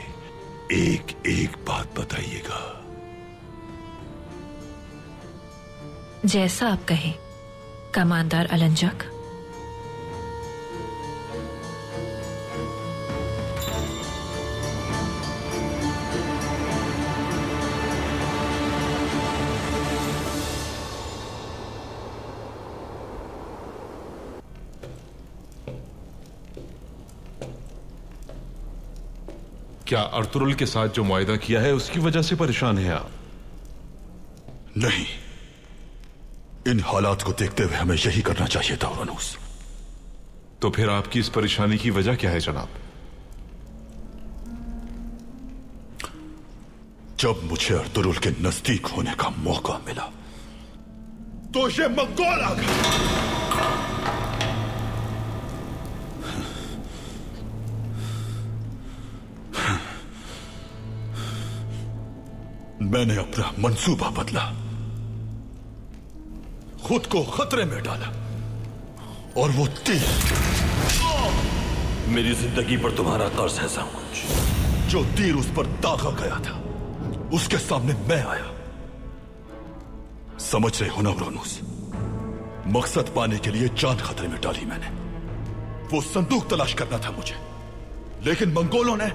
S2: एक एक बात बताइएगा।
S6: जैसा आप कहें कमांडर अलंजक।
S13: क्या अर्तुरुल के साथ जो मुआयदा किया है उसकी वजह से परेशान हैं आप?
S2: नहीं, इन हालात को देखते हुए हमें यही करना चाहिए था उरानूस।
S13: तो फिर आपकी इस परेशानी की वजह क्या है जनाब?
S2: जब मुझे अर्तुरुल के नजदीक होने का मौका मिला तो ये मंगोल आ गए। मैंने अपना मंसूबा बदला, खुद को खतरे में डाला और वो तीर
S1: मेरी जिंदगी पर तुम्हारा कर्ज है सांगुच।
S2: जो तीर उस पर दागा गया था उसके सामने मैं आया। समझ रहे हो ना उरानूस, मकसद पाने के लिए जान खतरे में डाली मैंने। वो संदूक तलाश करना था मुझे, लेकिन मंगोलों ने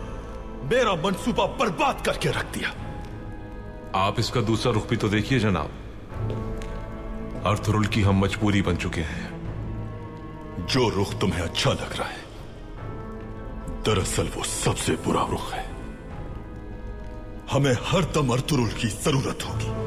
S2: मेरा मंसूबा बर्बाद करके रख दिया।
S13: आप इसका दूसरा रुख भी तो देखिए जनाब। अर्तुरुल की हम मजबूरी बन चुके हैं।
S2: जो रुख तुम्हें अच्छा लग रहा है, दरअसल वो सबसे बुरा रुख है। हमें हर दम अर्तुरुल की जरूरत होगी।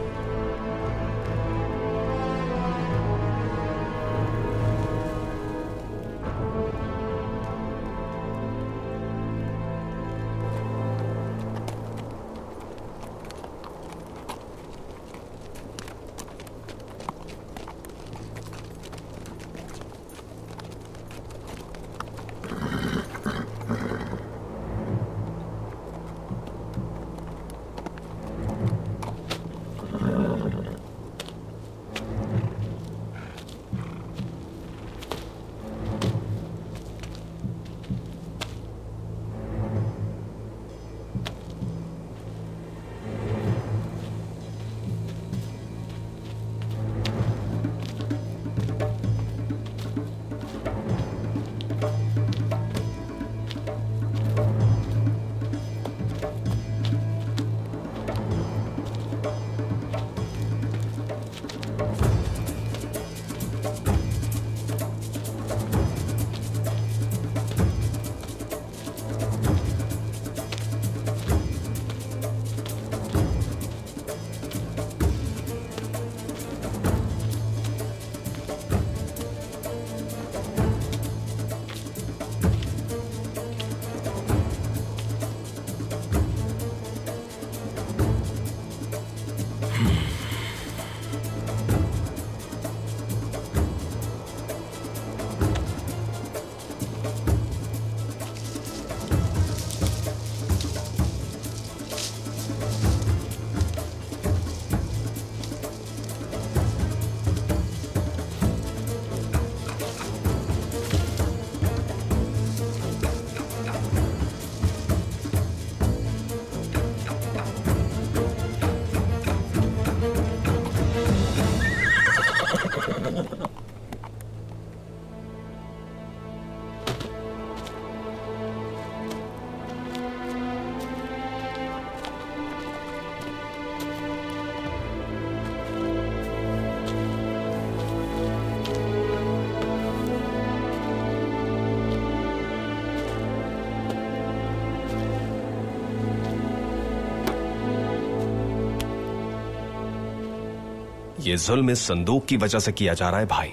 S15: ये जुल्म इस संदूक की वजह से किया जा रहा है भाई।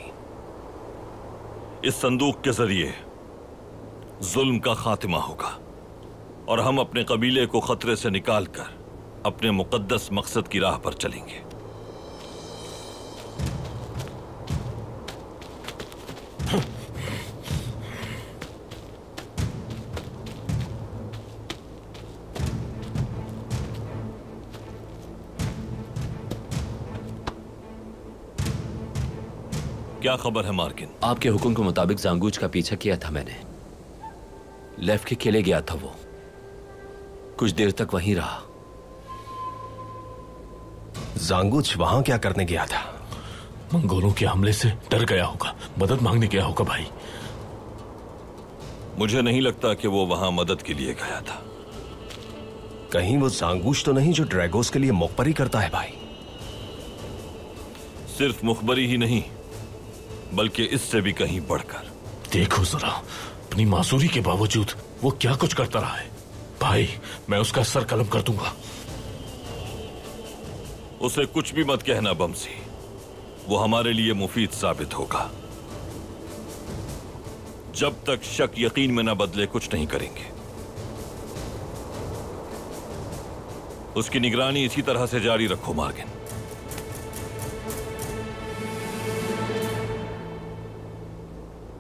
S1: इस संदूक के जरिए जुल्म का खात्मा होगा और हम अपने कबीले को खतरे से निकालकर अपने मुकद्दस मकसद की राह पर चलेंगे। क्या खबर है मार्किन?
S20: आपके हुक्म के मुताबिक जांगूज का पीछा किया था मैंने। लेफ्ट के किले गया था वो।
S15: कुछ देर तक वहीं रहा। जांगुच वहां क्या करने गया था?
S10: मंगोलों के हमले से डर गया होगा, मदद मांगने गया होगा भाई।
S1: मुझे नहीं लगता कि वो वहां मदद के लिए गया था।
S15: कहीं वो जांगुच तो नहीं जो ड्रैगोस के लिए मुखबरी करता है भाई?
S1: सिर्फ मुखबरी ही नहीं, बल्कि इससे भी कहीं बढ़कर।
S10: देखो जरा, अपनी मासूरी के बावजूद वो क्या कुछ करता रहा है। भाई, मैं उसका सर कलम कर दूंगा।
S1: उसे कुछ भी मत कहना बमसी, वो हमारे लिए मुफीद साबित होगा। जब तक शक यकीन में न बदले कुछ नहीं करेंगे। उसकी निगरानी इसी तरह से जारी रखो मार्गिन।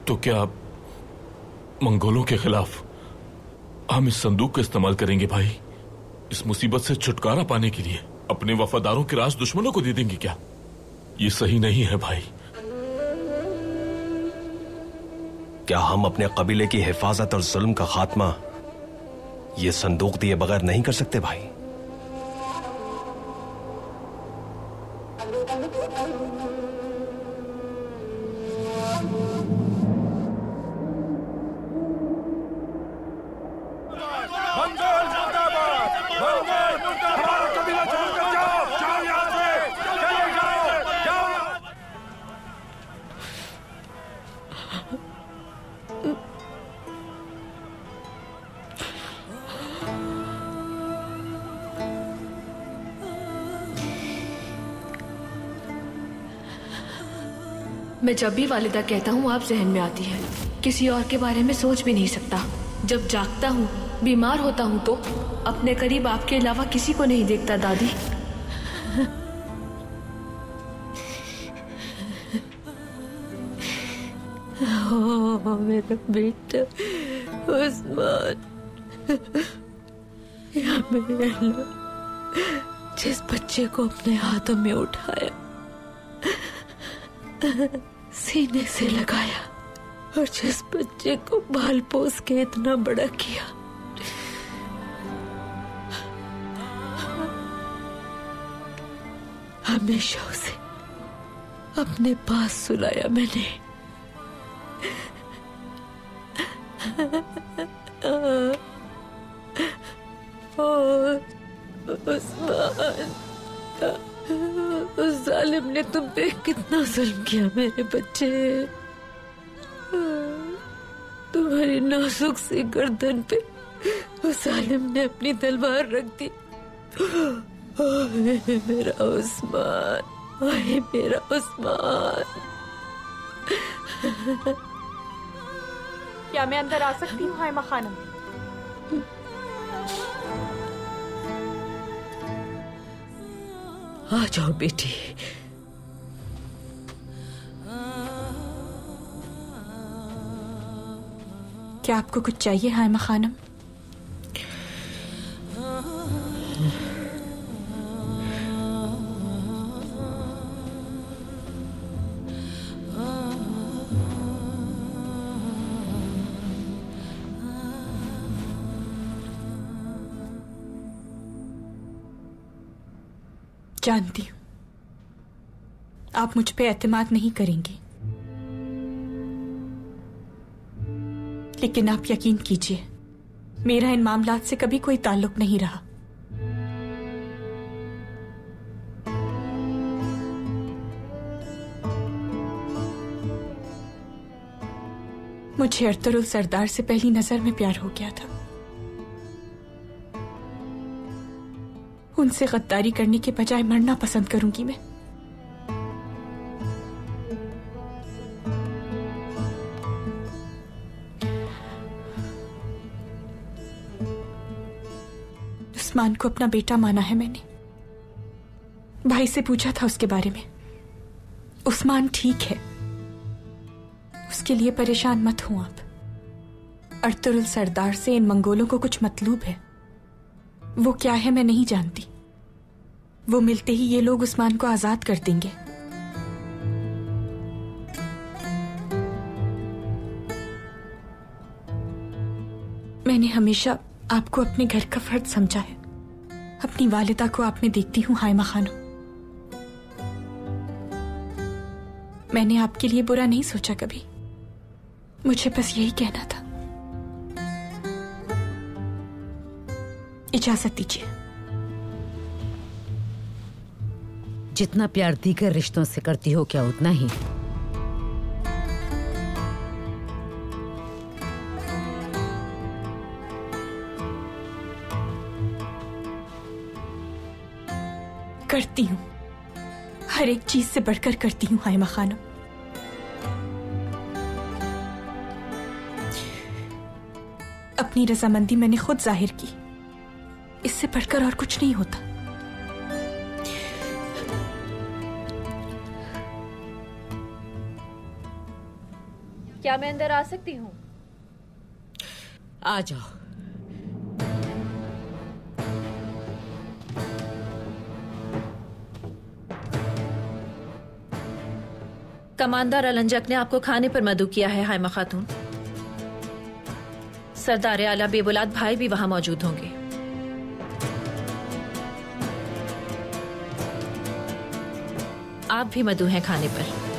S10: तो क्या आप मंगोलों के खिलाफ हम इस संदूक का इस्तेमाल करेंगे भाई? इस मुसीबत से छुटकारा पाने के लिए अपने वफादारों के राज दुश्मनों को दे देंगे क्या? ये सही नहीं है भाई।
S15: क्या हम अपने कबीले की हिफाजत और जुल्म का खात्मा ये संदूक दिए बगैर नहीं कर सकते भाई?
S5: मैं जब भी वालिदा कहता हूँ आप जहन में आती है। किसी और के बारे में सोच भी नहीं सकता। जब जागता हूँ, बीमार होता हूँ तो अपने करीब आपके अलावा किसी को नहीं देखता दादी।
S8: ओ मेरा बेटा उस्मान, या मेरे अल्लाह, जिस बच्चे को अपने हाथों में उठाया, सीने से लगाया और जिस बच्चे को बाल पोस के इतना बड़ा किया, हमेशा उसे अपने पास सुलाया मैंने। उस्मान, उस जालिम ने तुम पे कितना जुल्म किया मेरे बच्चे। तुम्हारी नाजुक सी गर्दन पे उस जालिम ने अपनी तलवार रख दी। मेरा उस्मान, ओए मेरा उस्मान।
S16: क्या मैं अंदर आ सकती हूँ हाइमा खानम?
S8: आ जाओ बेटी।
S16: क्या आपको कुछ चाहिए हाइमा खानम? जानती हूं आप मुझ पे एतमाद नहीं करेंगे, लेकिन आप यकीन कीजिए मेरा इन मामलात से कभी कोई ताल्लुक नहीं रहा। मुझे अर्तुरुल सरदार से पहली नजर में प्यार हो गया था। उनसे गद्दारी करने के बजाय मरना पसंद करूंगी मैं। उस्मान को अपना बेटा माना है मैंने। भाई से पूछा था उसके बारे में। उस्मान ठीक है, उसके लिए परेशान मत हो आप। अर्तुरुल सरदार से इन मंगोलों को कुछ मतलूब है। वो क्या है मैं नहीं जानती। वो मिलते ही ये लोग उस्मान को आजाद कर देंगे। मैंने हमेशा आपको अपने घर का फर्ज समझा है। अपनी वालिदा को आप में देखती हूँ हाइमा खानम। मैंने आपके लिए बुरा नहीं सोचा कभी, मुझे बस यही कहना था। इजाजत दीजिए।
S8: जितना प्यार दीगर रिश्तों से करती हो क्या उतना ही?
S16: करती हूँ, हर एक चीज से बढ़कर करती हूँ हाइमा खानम। अपनी रजामंदी मैंने खुद जाहिर की, इससे बढ़कर और कुछ नहीं होता।
S6: क्या मैं अंदर आ सकती हूँ?
S8: आ जाओ।
S6: कमांडर अलंजक ने आपको खाने पर मदऊ किया है हाइमा खातून। सरदार आला बेबुलाद भाई भी वहां मौजूद होंगे। आप भी मदऊ हैं खाने पर।